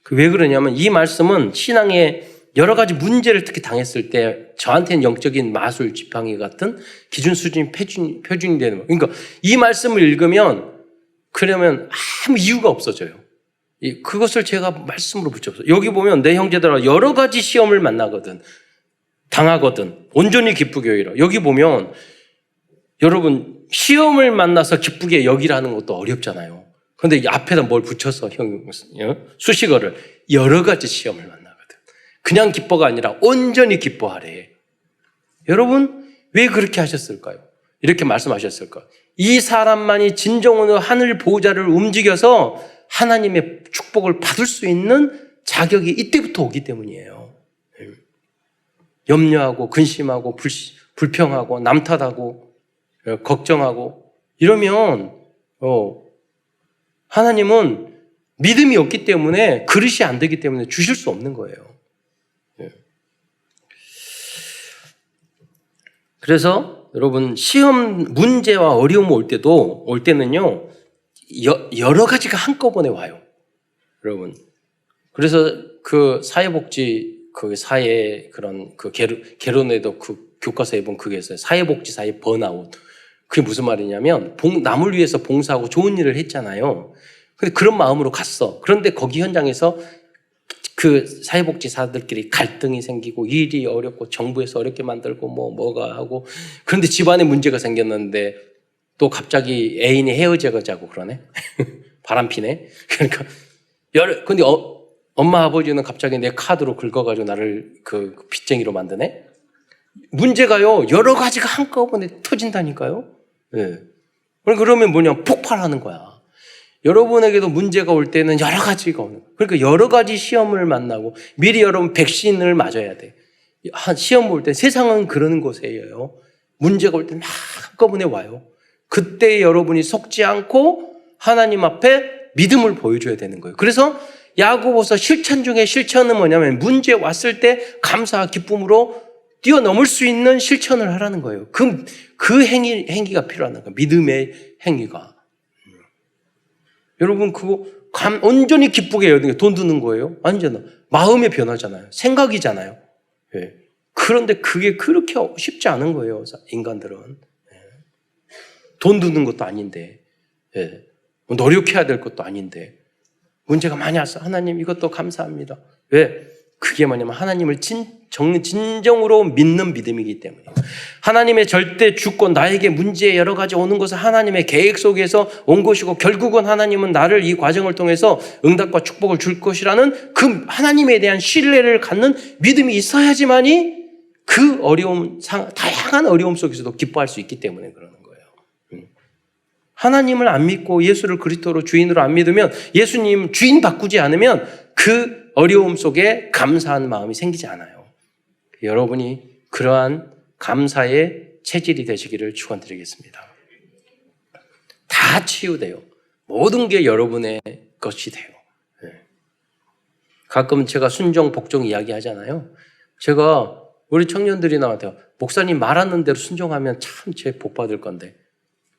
Speaker 1: 왜 그러냐면 이 말씀은 신앙의 여러 가지 문제를 특히 당했을 때 저한테는 영적인 마술 지팡이 같은 기준 수준이 표준이 되는 거예요. 그러니까 이 말씀을 읽으면 그러면 아무 이유가 없어져요. 그것을 제가 말씀으로 붙였어요. 여기 보면 내 형제들아 여러 가지 시험을 당하거든 온전히 기쁘게 여기라. 여기 보면 여러분 시험을 만나서 기쁘게 여기라는 것도 어렵잖아요. 그런데 앞에다 뭘 붙여서 수식어를 여러 가지 시험을 만나거든. 그냥 기뻐가 아니라 온전히 기뻐하래. 여러분 왜 그렇게 하셨을까요? 이렇게 말씀하셨을까요? 이 사람만이 진정으로 하늘 보호자를 움직여서 하나님의 축복을 받을 수 있는 자격이 이때부터 오기 때문이에요. 염려하고 근심하고 불평하고 남 탓하고 걱정하고 이러면 하나님은 믿음이 없기 때문에 그릇이 안 되기 때문에 주실 수 없는 거예요. 그래서 여러분 시험 문제와 어려움 올 때는요 여러 가지가 한꺼번에 와요. 여러분. 그래서 그 사회복지 그 사회 그런 그 개론에도 그 교과서에 보면 그게 있어요. 사회복지사의 번아웃. 그게 무슨 말이냐면 남을 위해서 봉사하고 좋은 일을 했잖아요. 근데 그런 마음으로 갔어. 그런데 거기 현장에서 그 사회복지사들끼리 갈등이 생기고 일이 어렵고 정부에서 어렵게 만들고 뭐가 하고 그런데 집안에 문제가 생겼는데 또 갑자기 애인이 헤어지자고 그러네. 바람피네. 그러니까 근데 엄마 아버지는 갑자기 내 카드로 긁어가지고 나를 그 빚쟁이로 만드네. 문제가요 여러 가지가 한꺼번에 터진다니까요. 네. 그러면 뭐냐 폭발하는 거야. 여러분에게도 문제가 올 때는 여러 가지가 오는 거예요. 그러니까 여러 가지 시험을 만나고 미리 여러분 백신을 맞아야 돼. 시험 볼 때 세상은 그러는 곳이에요. 문제가 올 때 막 한꺼번에 와요. 그때 여러분이 속지 않고 하나님 앞에 믿음을 보여줘야 되는 거예요. 그래서 야고보서 실천 중에 실천은 뭐냐면 문제 왔을 때 감사와 기쁨으로 뛰어넘을 수 있는 실천을 하라는 거예요. 그 행위가 필요한 거예요. 믿음의 행위가. 여러분 그거 온전히 기쁘게 해야 돼요. 돈 드는 거예요? 아니잖아. 마음의 변화잖아요. 생각이잖아요. 예. 그런데 그게 그렇게 쉽지 않은 거예요. 인간들은. 예. 돈 드는 것도 아닌데 예. 노력해야 될 것도 아닌데 문제가 많이 왔어. 하나님 이것도 감사합니다. 왜? 그게 뭐냐면 하나님을 진정으로 믿는 믿음이기 때문이에요. 하나님의 절대 주권, 나에게 문제 여러 가지 오는 것은 하나님의 계획 속에서 온 것이고 결국은 하나님은 나를 이 과정을 통해서 응답과 축복을 줄 것이라는 그 하나님에 대한 신뢰를 갖는 믿음이 있어야지만이 그 다양한 어려움 속에서도 기뻐할 수 있기 때문에 그러는 거예요. 하나님을 안 믿고 예수를 그리스도로 주인으로 안 믿으면 예수님 주인 바꾸지 않으면 그 어려움 속에 감사한 마음이 생기지 않아요. 여러분이 그러한 감사의 체질이 되시기를 축원드리겠습니다. 다 치유돼요. 모든 게 여러분의 것이 돼요. 가끔 제가 순종, 복종 이야기 하잖아요. 제가 우리 청년들이 나한테 목사님 말하는 대로 순종하면 참 제 복 받을 건데.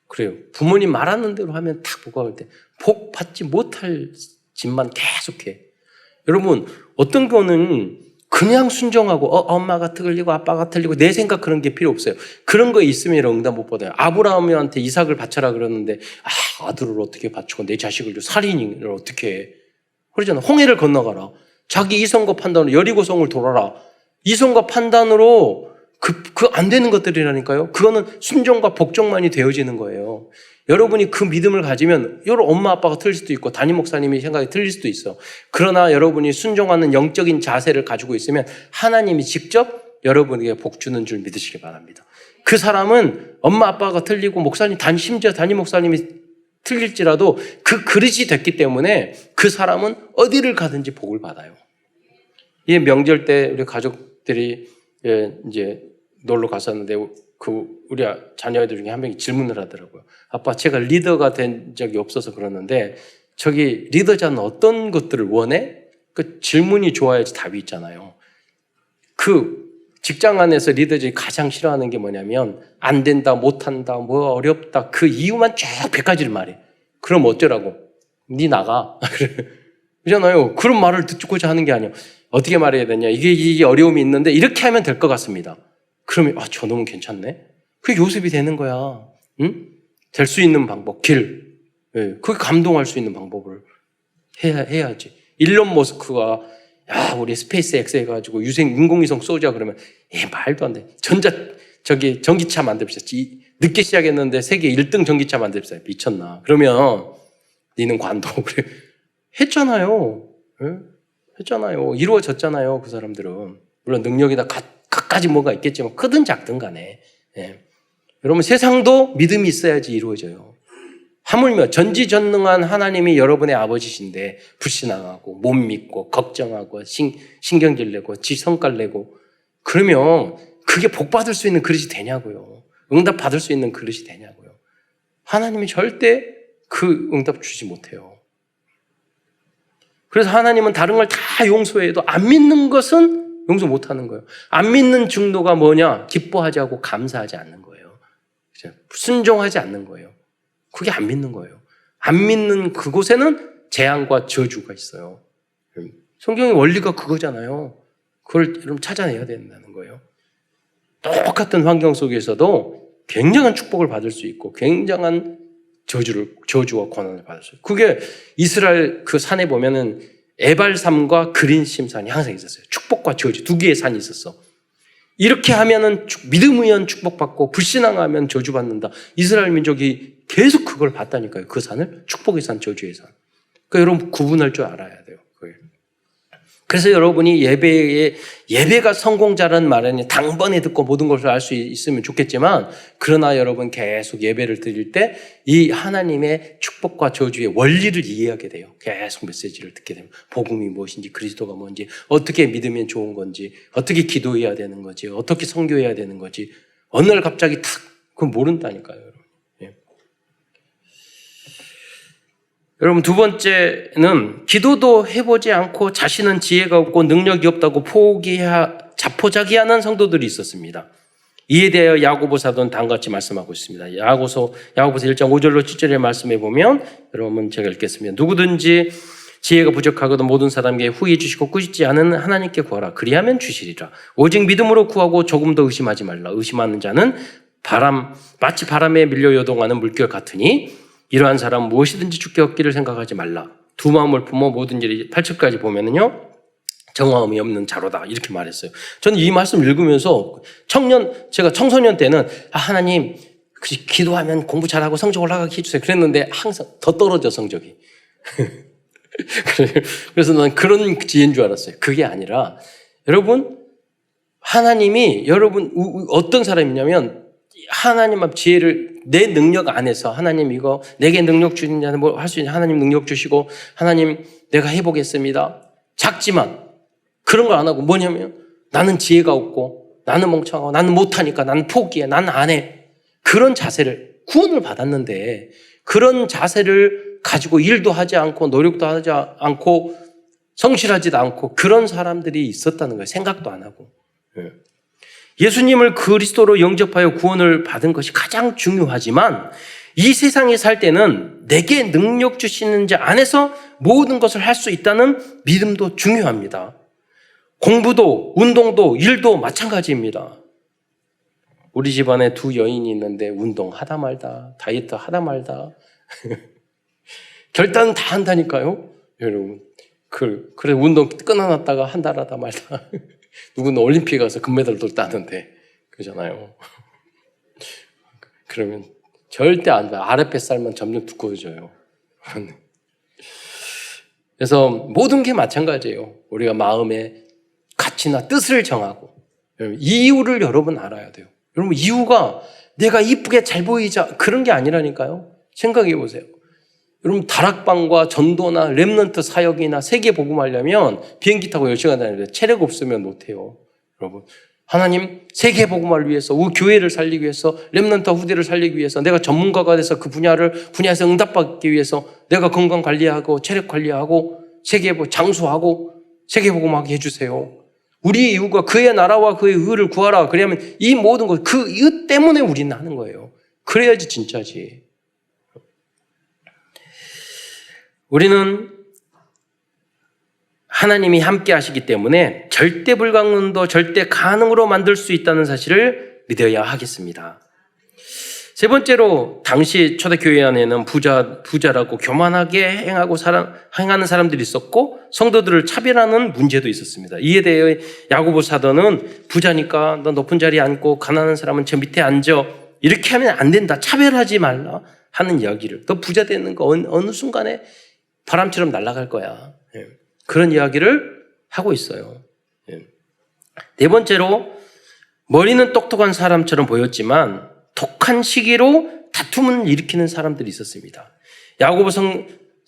Speaker 1: 그래요. 부모님 말하는 대로 하면 딱 복 받을 때 복 받지 못할 짓만 계속해. 여러분 어떤 거는 그냥 순종하고 엄마가 틀리고 아빠가 틀리고 내 생각 그런 게 필요 없어요. 그런 거 있으면 응답 못 받아요. 아브라함한테 이삭을 바쳐라 그러는데 아들을 어떻게 바치고 내 자식을 살인을 어떻게 해. 그러잖아. 홍해를 건너가라. 자기 이성과 판단으로 여리고성을 돌아라. 이성과 판단으로 안 되는 것들이라니까요. 그거는 순종과 복종만이 되어지는 거예요. 여러분이 그 믿음을 가지면 여러분 엄마 아빠가 틀릴 수도 있고 담임 목사님이 생각이 틀릴 수도 있어. 그러나 여러분이 순종하는 영적인 자세를 가지고 있으면 하나님이 직접 여러분에게 복 주는 줄 믿으시기 바랍니다. 그 사람은 엄마 아빠가 틀리고 목사님 심지어 담임 목사님이 틀릴지라도 그 그릇이 됐기 때문에 그 사람은 어디를 가든지 복을 받아요. 이 명절 때 우리 가족들이 이제 놀러 갔었는데 우리 자녀들 중에 한 명이 질문을 하더라고요. 아빠, 제가 리더가 된 적이 없어서 그러는데 저기 리더자는 어떤 것들을 원해? 그 질문이 좋아야지 답이 있잖아요. 그 직장 안에서 리더들이 가장 싫어하는 게 뭐냐면 안 된다, 못한다, 뭐 어렵다 그 이유만 쭉 100가지를 말해. 그럼 어쩌라고? 니 나가. 그러잖아요. 그런 말을 듣고자 하는 게 아니에요. 어떻게 말해야 되냐? 이게 어려움이 있는데 이렇게 하면 될 것 같습니다. 그러면 저놈은 괜찮네. 그게 요셉이 되는 거야. 응? 될 수 있는 방법, 길. 그게 감동할 수 있는 방법을 해야지. 일론 머스크가 우리 스페이스 X 해가지고 인공위성 쏘자 그러면 말도 안 돼. 전기차 만듭시다. 늦게 시작했는데 세계 1등 전기차 만듭시다. 미쳤나? 그러면 니는 관둬. 그래. 했잖아요. 했잖아요. 이루어졌잖아요. 그 사람들은. 물론 능력이 다 각가지 뭐가 있겠지만 크든 작든 간에. 여러분 세상도 믿음이 있어야지 이루어져요. 하물며 전지전능한 하나님이 여러분의 아버지신데 불신앙하고 못 믿고 걱정하고 신경질 내고 지 성깔 내고 그러면 그게 복 받을 수 있는 그릇이 되냐고요. 응답 받을 수 있는 그릇이 되냐고요. 하나님이 절대 그 응답 주지 못해요. 그래서 하나님은 다른 걸 다 용서해도 안 믿는 것은 용서 못하는 거예요. 안 믿는 중도가 뭐냐? 기뻐하지 않고 감사하지 않는 거예요. 순종하지 않는 거예요. 그게 안 믿는 거예요. 안 믿는 그곳에는 재앙과 저주가 있어요. 성경의 원리가 그거잖아요. 그걸 여러분 찾아내야 된다는 거예요. 똑같은 환경 속에서도 굉장한 축복을 받을 수 있고 굉장한 저주와 고난을 받을 수 있어요. 그게 이스라엘 그 산에 보면은 에발산과 그린심 산이 항상 있었어요. 축복과 저주 두 개의 산이 있었어. 이렇게 하면은 믿음 의한 축복받고 불신앙하면 저주받는다. 이스라엘 민족이 계속 그걸 봤다니까요. 그 산을 축복의 산, 저주의 산. 그러니까 여러분 구분할 줄 알아야 돼요. 그래서 여러분이 예배가 성공자라는 말은 단번에 듣고 모든 것을 알 수 있으면 좋겠지만 그러나 여러분 계속 예배를 드릴 때 이 하나님의 축복과 저주의 원리를 이해하게 돼요. 계속 메시지를 듣게 되면 복음이 무엇인지 그리스도가 뭔지 어떻게 믿으면 좋은 건지 어떻게 기도해야 되는 거지 어떻게 선교해야 되는 거지 어느 날 갑자기 탁 그건 모른다니까요. 여러분. 여러분 두 번째는 기도도 해보지 않고 자신은 지혜가 없고 능력이 없다고 자포자기하는 성도들이 있었습니다. 이에 대하여 야고보 사도는 다음같이 말씀하고 있습니다. 야고보서 1장 5절로 7절에 말씀해 보면 여러분 제가 읽겠습니다. 누구든지 지혜가 부족하거든 모든 사람에게 후히 주시고 꾸짖지 않은 하나님께 구하라. 그리하면 주시리라. 오직 믿음으로 구하고 조금 더 의심하지 말라. 의심하는 자는 마치 바람에 밀려 요동하는 물결 같으니 이러한 사람 무엇이든지 죽게 얻기를 생각하지 말라. 두 마음을 품어 모든 일이 8절까지 보면은요. 정화음이 없는 자로다. 이렇게 말했어요. 저는 이 말씀 읽으면서 제가 청소년 때는 하나님 기도하면 공부 잘하고 성적 올라가게 해주세요. 그랬는데 항상 더 떨어져 성적이. 그래서 난 그런 지혜인 줄 알았어요. 그게 아니라 여러분 하나님이 여러분 어떤 사람이냐면 하나님 앞 지혜를 내 능력 안에서 하나님 이거 내게 능력 주는 자는 뭐 할 수 있는 하나님 능력 주시고 하나님 내가 해보겠습니다. 작지만 그런 걸 안 하고 뭐냐면 나는 지혜가 없고 나는 멍청하고 나는 못하니까 나는 포기해 나는 안 해. 그런 자세를 구원을 받았는데 그런 자세를 가지고 일도 하지 않고 노력도 하지 않고 성실하지도 않고 그런 사람들이 있었다는 거예요. 생각도 안 하고. 예수님을 그리스도로 영접하여 구원을 받은 것이 가장 중요하지만 이 세상에 살 때는 내게 능력 주시는 자 안에서 모든 것을 할 수 있다는 믿음도 중요합니다. 공부도 운동도 일도 마찬가지입니다. 우리 집안에 두 여인이 있는데 운동 하다 말다, 다이어트 하다 말다 결단은 다 한다니까요. 여러분. 그래 운동 끊어놨다가 한 달 하다 말다. 누구는 올림픽 가서 금메달도 따는데 그러잖아요. 그러면 절대 안 돼. 아랫뱃살만 점점 두꺼워져요. 그래서 모든 게 마찬가지예요. 우리가 마음의 가치나 뜻을 정하고 이유를 여러분 알아야 돼요. 여러분 이유가 내가 이쁘게 잘 보이자 그런 게 아니라니까요. 생각해 보세요. 여러분 다락방과 전도나 렘넌트 사역이나 세계 복음하려면 비행기 타고 10시간 다니는데 체력 없으면 못해요. 여러분 하나님 세계 복음을 위해서 우리 교회를 살리기 위해서 렘넌트 후대를 살리기 위해서 내가 전문가가 돼서 그 분야에서 응답받기 위해서 내가 건강 관리하고 체력 관리하고 세계 장수하고 세계 복음하게 해주세요. 우리의 이유가 그의 나라와 그의 의를 구하라. 그러면 이 모든 것 그 이유 때문에 우리는 하는 거예요. 그래야지 진짜지. 우리는 하나님이 함께 하시기 때문에 절대 불가능도 절대 가능으로 만들 수 있다는 사실을 믿어야 하겠습니다. 세 번째로 당시 초대교회 안에는 부자라고 교만하게 행하는 사람들이 있었고 성도들을 차별하는 문제도 있었습니다. 이에 대해 야고보 사도는 부자니까 너 높은 자리에 앉고 가난한 사람은 저 밑에 앉아 이렇게 하면 안 된다. 차별하지 말라 하는 이야기를 너 부자 되는 거 어느 순간에 바람처럼 날아갈 거야. 그런 이야기를 하고 있어요. 네 번째로 머리는 똑똑한 사람처럼 보였지만 독한 시기로 다툼을 일으키는 사람들이 있었습니다. 야고보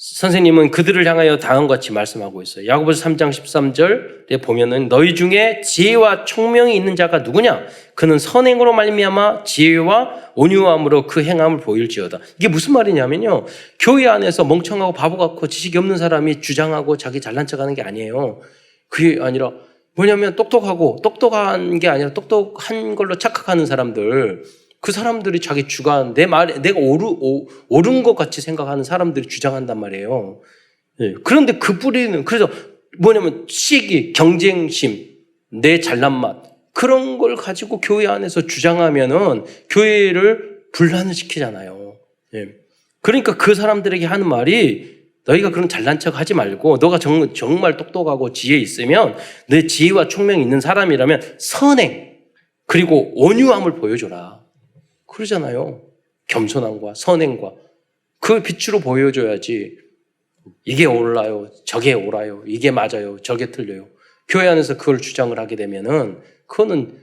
Speaker 1: 선생님은 그들을 향하여 다음과 같이 말씀하고 있어요. 야고보서 3장 13절에 보면은 너희 중에 지혜와 총명이 있는 자가 누구냐? 그는 선행으로 말미암아 지혜와 온유함으로 그 행함을 보일지어다. 이게 무슨 말이냐면요. 교회 안에서 멍청하고 바보 같고 지식이 없는 사람이 주장하고 자기 잘난 척하는 게 아니에요. 그게 아니라 뭐냐면 똑똑한 게 아니라 똑똑한 걸로 착각하는 사람들. 그 사람들이 자기 주관, 내가 옳은 것 같이 생각하는 사람들이 주장한단 말이에요. 그런데 그 뿌리는, 그래서 뭐냐면 시기, 경쟁심, 내 잘난 맛, 그런 걸 가지고 교회 안에서 주장하면은 교회를 분란을 시키잖아요. 그러니까 그 사람들에게 하는 말이 너희가 그런 잘난 척 하지 말고 너가 정말 똑똑하고 지혜 있으면 내 지혜와 총명이 있는 사람이라면 선행, 그리고 온유함을 보여줘라. 그러잖아요. 겸손함과 선행과 그 빛으로 보여줘야지 이게 옳아요, 저게 옳아요, 이게 맞아요, 저게 틀려요. 교회 안에서 그걸 주장을 하게 되면은 그건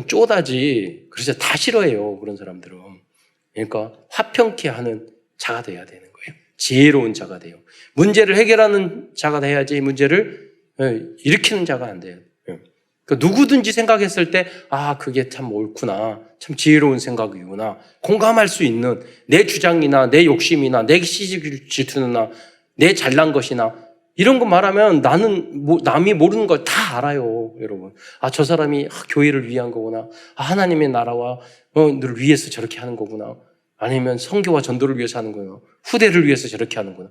Speaker 1: 쪼다지. 그래서 다 싫어해요, 그런 사람들은. 그러니까 화평케 하는 자가 돼야 되는 거예요. 지혜로운 자가 돼요. 문제를 해결하는 자가 돼야지 문제를 일으키는 자가 안 돼요. 그러니까 누구든지 생각했을 때 그게 참 옳구나, 참 지혜로운 생각이구나, 공감할 수 있는 내 주장이나 내 욕심이나 내 시기 질투나 내 잘난 것이나 이런 거 말하면 나는 남이 모르는 걸 다 알아요, 여러분. 저 사람이 교회를 위한 거구나, 하나님의 나라와 늘 위해서 저렇게 하는 거구나, 아니면 선교와 전도를 위해서 하는 거구나, 후대를 위해서 저렇게 하는구나,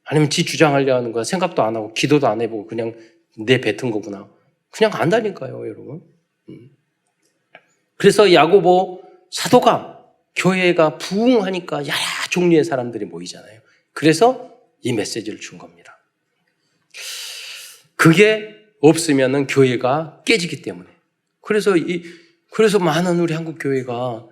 Speaker 1: 아니면 지 주장하려 하는 거야, 생각도 안 하고 기도도 안 해보고 그냥 내 뱉은 거구나. 그냥 안다니까요, 여러분. 그래서 야고보 사도가 교회가 부흥하니까 여러 종류의 사람들이 모이잖아요. 그래서 이 메시지를 준 겁니다. 그게 없으면은 교회가 깨지기 때문에. 그래서 많은 우리 한국 교회가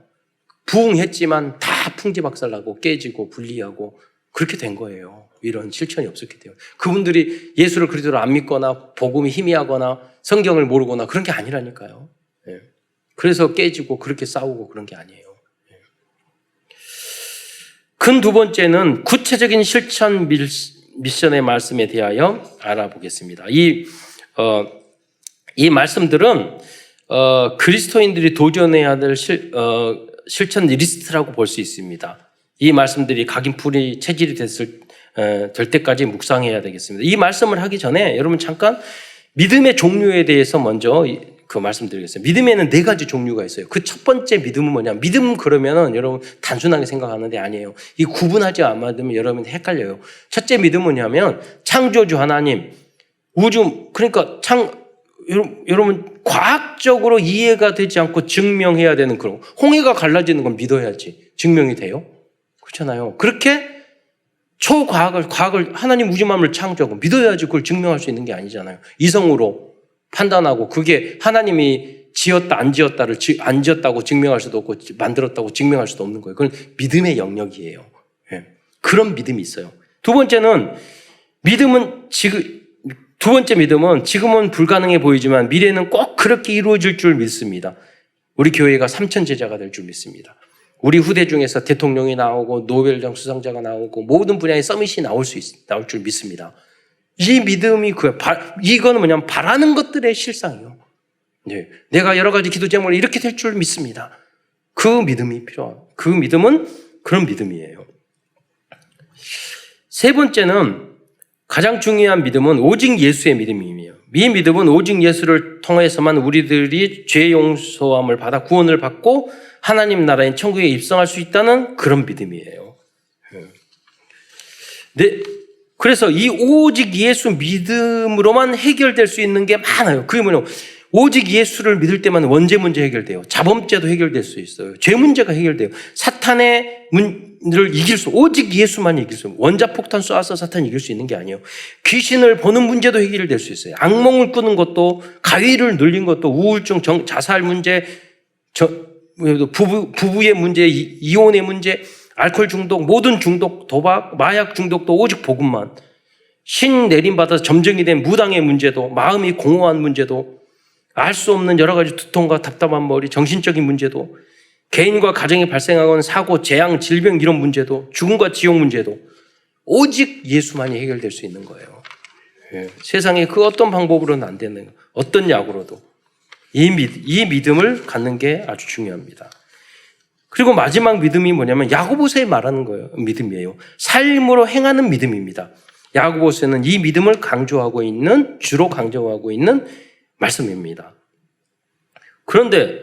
Speaker 1: 부흥했지만 다 풍지박살나고 깨지고 분리하고 그렇게 된 거예요. 이런 실천이 없었기 때문에. 그분들이 예수를 그리스도로 안 믿거나 복음이 희미하거나 성경을 모르거나 그런 게 아니라니까요. 그래서 깨지고 그렇게 싸우고 그런 게 아니에요. 큰 두 번째는 구체적인 실천 미션의 말씀에 대하여 알아보겠습니다. 이 말씀들은 그리스도인들이 도전해야 될 실천 리스트라고 볼 수 있습니다. 이 말씀들이 각인풀이 체질이 됐을 될 때까지 묵상해야 되겠습니다. 이 말씀을 하기 전에 여러분 잠깐 믿음의 종류에 대해서 먼저 그 말씀드리겠습니다. 믿음에는 4가지 종류가 있어요. 그 첫 번째 믿음은 뭐냐? 믿음 그러면은 여러분 단순하게 생각하는데 아니에요. 이 구분하지 않으면 여러분 헷갈려요. 첫째 믿음은 뭐냐면 창조주 하나님, 우주, 그러니까 여러분 과학적으로 이해가 되지 않고 증명해야 되는 그런 홍해가 갈라지는 건 믿어야지 증명이 돼요. 그렇잖아요. 그렇게 과학을 하나님 우주만물을 창조하고 믿어야지 그걸 증명할 수 있는 게 아니잖아요. 이성으로 판단하고 그게 하나님이 지었다 안 지었다고 증명할 수도 없고 만들었다고 증명할 수도 없는 거예요. 그건 믿음의 영역이에요. 예. 그런 믿음이 있어요. 두 번째 믿음은 지금은 불가능해 보이지만 미래는 꼭 그렇게 이루어질 줄 믿습니다. 우리 교회가 3천 제자가 될 줄 믿습니다. 우리 후대 중에서 대통령이 나오고 노벨상 수상자가 나오고 모든 분야의 서밋이 나올 줄 믿습니다. 이 믿음이 이거는 뭐냐면 바라는 것들의 실상이요. 네. 내가 여러 가지 기도 제목을 이렇게 될 줄 믿습니다. 그 믿음이 필요하고 그 믿음은 그런 믿음이에요. 세 번째는 가장 중요한 믿음은 오직 예수의 믿음이에요. 이 믿음은 오직 예수를 통해서만 우리들이 죄 용서함을 받아 구원을 받고 하나님 나라인 천국에 입성할 수 있다는 그런 믿음이에요. 네, 그래서 이 오직 예수 믿음으로만 해결될 수 있는 게 많아요. 그게 뭐냐면 오직 예수를 믿을 때만 원죄 문제 해결돼요. 자범죄도 해결될 수 있어요. 죄 문제가 해결돼요. 사탄의 문제를 오직 예수만 이길 수 있어요. 원자폭탄 쏴서 사탄 이길 수 있는 게 아니에요. 귀신을 보는 문제도 해결될 수 있어요. 악몽을 꾸는 것도, 가위를 눌린 것도, 우울증, 자살 문제, 부부의 문제, 이혼의 문제, 알코올 중독, 모든 중독, 도박, 마약 중독도 오직 복음만. 신 내림받아서 점정이 된 무당의 문제도, 마음이 공허한 문제도, 알 수 없는 여러 가지 두통과 답답한 머리, 정신적인 문제도, 개인과 가정에 발생하는 사고, 재앙, 질병 이런 문제도, 죽음과 지옥 문제도 오직 예수만이 해결될 수 있는 거예요. 예. 세상에 그 어떤 방법으로는 안 되는, 어떤 약으로도 이 믿음을 갖는 게 아주 중요합니다. 그리고 마지막 믿음이 뭐냐면 야고보서에 말하는 거예요. 믿음이에요. 삶으로 행하는 믿음입니다. 야고보서는 이 믿음을 주로 강조하고 있는 말씀입니다. 그런데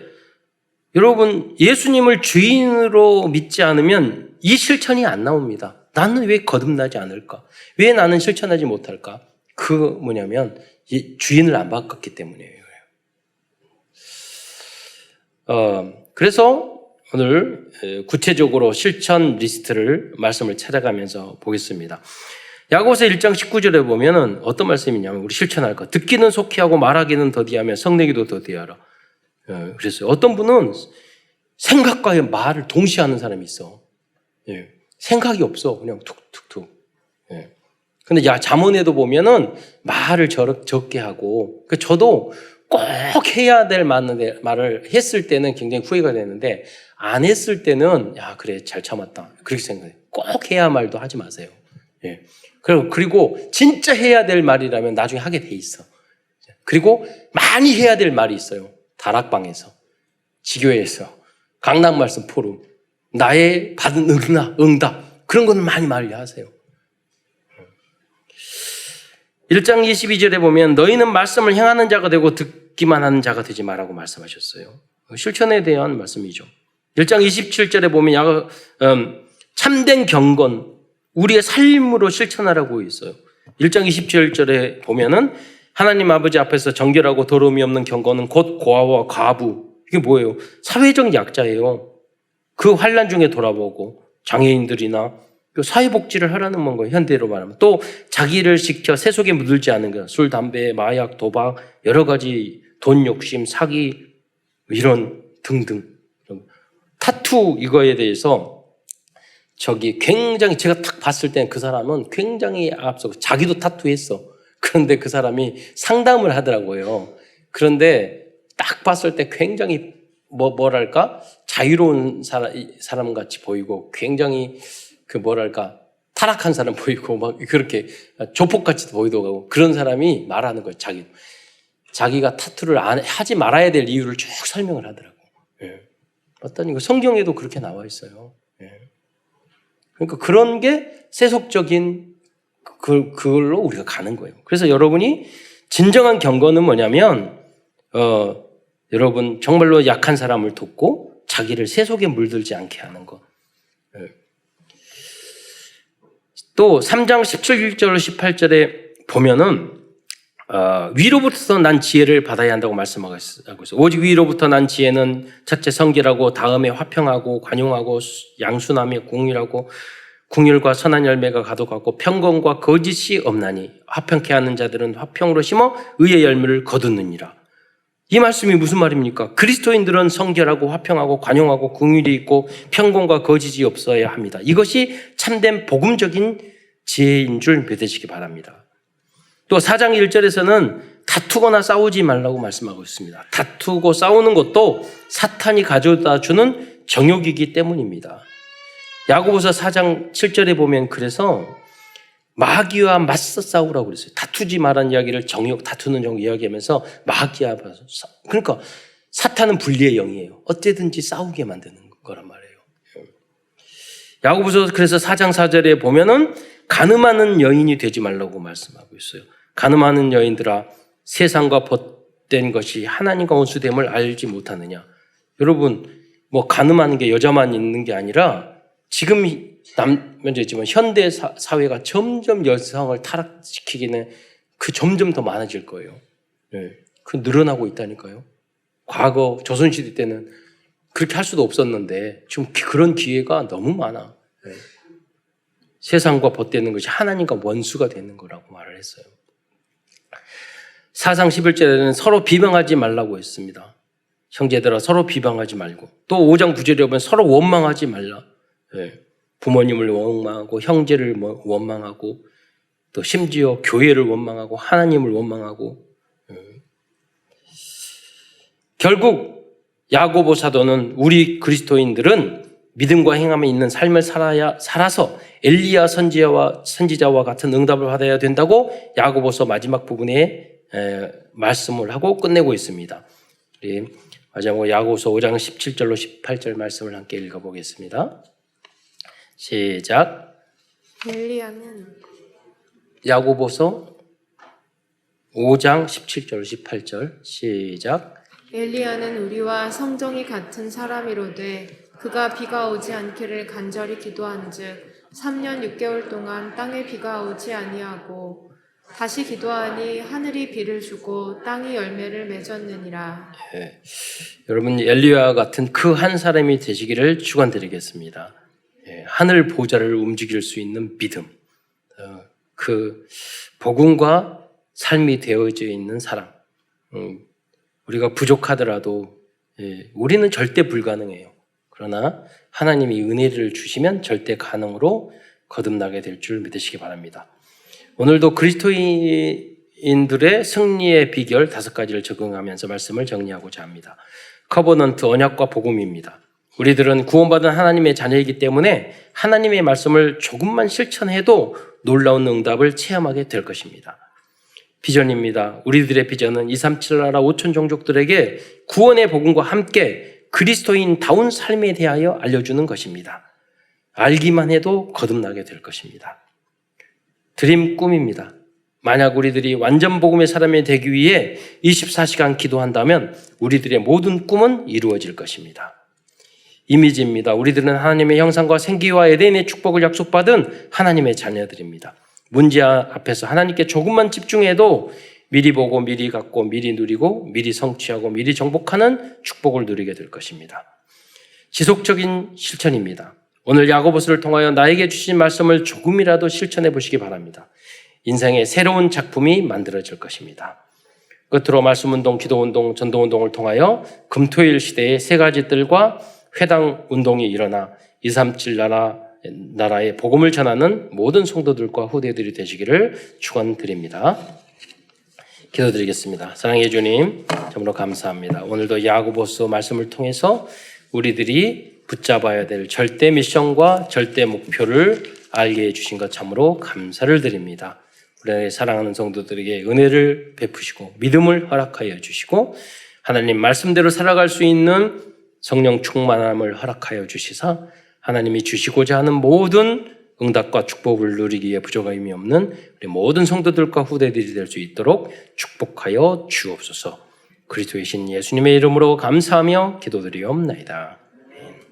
Speaker 1: 여러분 예수님을 주인으로 믿지 않으면 이 실천이 안 나옵니다. 나는 왜 거듭나지 않을까? 왜 나는 실천하지 못할까? 뭐냐면 이 주인을 안 바꿨기 때문이에요. 그래서 오늘 구체적으로 실천 리스트를 말씀을 찾아가면서 보겠습니다. 야고보서 1장 19절에 보면은 어떤 말씀이냐면 우리 실천할 것. 듣기는 속히 하고 말하기는 더디하며 성내기도 더디하라. 그랬어요. 어떤 분은 생각과 말을 동시에 하는 사람이 있어. 예. 생각이 없어. 그냥 툭툭툭. 예. 근데 잠언에도 보면은 말을 적게 하고, 저도 꼭 해야 될 말을 했을 때는 굉장히 후회가 되는데, 안 했을 때는, 그래, 잘 참았다. 그렇게 생각해요. 꼭 해야 말도 하지 마세요. 예. 그리고 진짜 해야 될 말이라면 나중에 하게 돼 있어. 그리고 많이 해야 될 말이 있어요. 다락방에서, 지교회에서, 강남말씀 포럼, 나의 받은 응답, 그런 거는 많이 하세요. 1장 22절에 보면 너희는 말씀을 행하는 자가 되고 듣기만 하는 자가 되지 말라고 말씀하셨어요. 실천에 대한 말씀이죠. 1장 27절에 보면 참된 경건, 우리의 삶으로 실천하라고 있어요. 1장 27절에 보면은 하나님 아버지 앞에서 정결하고 더러움이 없는 경건은 곧 고아와 과부. 이게 뭐예요? 사회적 약자예요. 그 환난 중에 돌아보고 장애인들이나 사회복지를 하라는 건가요? 현대로 말하면. 또 자기를 지켜 세속에 물들지 않는 것. 술, 담배, 마약, 도박, 여러 가지 돈 욕심, 사기 이런 등등. 타투 이거에 대해서 굉장히 제가 딱 봤을 때는 그 사람은 굉장히 앞서고 자기도 타투했어. 그런데 그 사람이 상담을 하더라고요. 그런데 딱 봤을 때 굉장히 뭐랄까 자유로운 사람 같이 보이고 굉장히 타락한 사람 보이고 막 그렇게 조폭같이 보이더라고. 그런 사람이 말하는 거예요. 자기가 타투를 하지 말아야 될 이유를 쭉 설명을 하더라고. 예. 봤더니 성경에도 그렇게 나와 있어요. 예. 그러니까 그런 게 세속적인 그걸로 우리가 가는 거예요. 그래서 여러분이 진정한 경건은 뭐냐면 여러분 정말로 약한 사람을 돕고 자기를 세속에 물들지 않게 하는 것. 또 3장 17절 18절에 보면은 위로부터 난 지혜를 받아야 한다고 말씀하고 있어요. 오직 위로부터 난 지혜는 첫째 성결하고 다음에 화평하고 관용하고 양순하며 공율하고 궁율과 선한 열매가 가득하고 평건과 거짓이 없나니 화평케 하는 자들은 화평으로 심어 의의 열매를 거두느니라. 이 말씀이 무슨 말입니까? 그리스도인들은 성결하고 화평하고 관용하고 궁율이 있고 평건과 거짓이 없어야 합니다. 이것이 참된 복음적인 지혜인 줄 믿으시기 바랍니다. 또 4장 1절에서는 다투거나 싸우지 말라고 말씀하고 있습니다. 다투고 싸우는 것도 사탄이 가져다 주는 정욕이기 때문입니다. 야고보서 4장 7절에 보면 그래서 마귀와 맞서 싸우라고 그랬어요. 다투지 말라는 이야기를 정욕, 다투는 정욕 이야기하면서 마귀와 맞서 그러니까 사탄은 분리의 영이에요. 어쨌든지 싸우게 만드는 거란 말이에요. 야고보서 그래서 4장 4절에 보면은 간음하는 여인이 되지 말라고 말씀하고 있어요. 간음하는 여인들아 세상과 벗된 것이 하나님과 원수됨을 알지 못하느냐. 여러분 뭐 간음하는 게 여자만 있는 게 아니라 지금 먼저지만 현대 사회가 점점 여성을 타락시키기는 그 점점 더 많아질 거예요. 네. 그 늘어나고 있다니까요. 과거 조선시대 때는 그렇게 할 수도 없었는데 지금 그런 기회가 너무 많아. 네. 세상과 벗되는 것이 하나님과 원수가 되는 거라고 말을 했어요. 4장 11절에는 서로 비방하지 말라고 했습니다. 형제들아 서로 비방하지 말고 또 5장 9절에 보면 서로 원망하지 말라. 네. 부모님을 원망하고 형제를 원망하고 또 심지어 교회를 원망하고 하나님을 원망하고 결국 야고보 사도는 우리 그리스도인들은 믿음과 행함에 있는 삶을 살아서 엘리야 선지자와 같은 응답을 받아야 된다고 야고보서 마지막 부분에 말씀을 하고 끝내고 있습니다. 우리 마지막으로 야고보서 5장 17절로 18절 말씀을 함께 읽어보겠습니다. 시작.
Speaker 2: 엘리야는
Speaker 1: 야고보서 5장 17절 18절 시작.
Speaker 2: 엘리야는 우리와 성정이 같은 사람이로되 그가 비가 오지 않기를 간절히 기도한즉 3년 6개월 동안 땅에 비가 오지 아니하고 다시 기도하니 하늘이 비를 주고 땅이 열매를 맺었느니라.
Speaker 1: 네. 여러분 엘리야 같은 그 한 사람이 되시기를 축원드리겠습니다. 하늘 보좌를 움직일 수 있는 믿음, 그 복음과 삶이 되어져 있는 사람. 우리가 부족하더라도 우리는 절대 불가능해요. 그러나 하나님이 은혜를 주시면 절대 가능으로 거듭나게 될 줄 믿으시기 바랍니다. 오늘도 그리스도인들의 승리의 비결 5가지를 적용하면서 말씀을 정리하고자 합니다. 커버넌트 언약과 복음입니다. 우리들은 구원받은 하나님의 자녀이기 때문에 하나님의 말씀을 조금만 실천해도 놀라운 응답을 체험하게 될 것입니다. 비전입니다. 우리들의 비전은 237 나라 5천 종족들에게 구원의 복음과 함께 그리스도인다운 삶에 대하여 알려주는 것입니다. 알기만 해도 거듭나게 될 것입니다. 드림 꿈입니다. 만약 우리들이 완전 복음의 사람이 되기 위해 24시간 기도한다면 우리들의 모든 꿈은 이루어질 것입니다. 이미지입니다. 우리들은 하나님의 형상과 생기와 에덴의 축복을 약속받은 하나님의 자녀들입니다. 문제 앞에서 하나님께 조금만 집중해도 미리 보고 미리 갖고 미리 누리고 미리 성취하고 미리 정복하는 축복을 누리게 될 것입니다. 지속적인 실천입니다. 오늘 야고보서를 통하여 나에게 주신 말씀을 조금이라도 실천해 보시기 바랍니다. 인생의 새로운 작품이 만들어질 것입니다. 끝으로 말씀운동, 기도운동, 전도운동을 통하여 금토일 시대의 3가지 뜰과 회당 운동이 일어나 237 나라의 복음을 전하는 모든 성도들과 후대들이 되시기를 축원드립니다. 기도드리겠습니다. 사랑해 주님, 정말로 감사합니다. 오늘도 야고보서 말씀을 통해서 우리들이 붙잡아야 될 절대 미션과 절대 목표를 알게 해주신 것 참으로 감사를 드립니다. 우리의 사랑하는 성도들에게 은혜를 베푸시고 믿음을 허락하여 주시고 하나님 말씀대로 살아갈 수 있는 성령 충만함을 허락하여 주시사 하나님이 주시고자 하는 모든 응답과 축복을 누리기 위해 부족함이 없는 우리 모든 성도들과 후대들이 될 수 있도록 축복하여 주옵소서. 그리스도의 신 예수님의 이름으로 감사하며 기도드리옵나이다.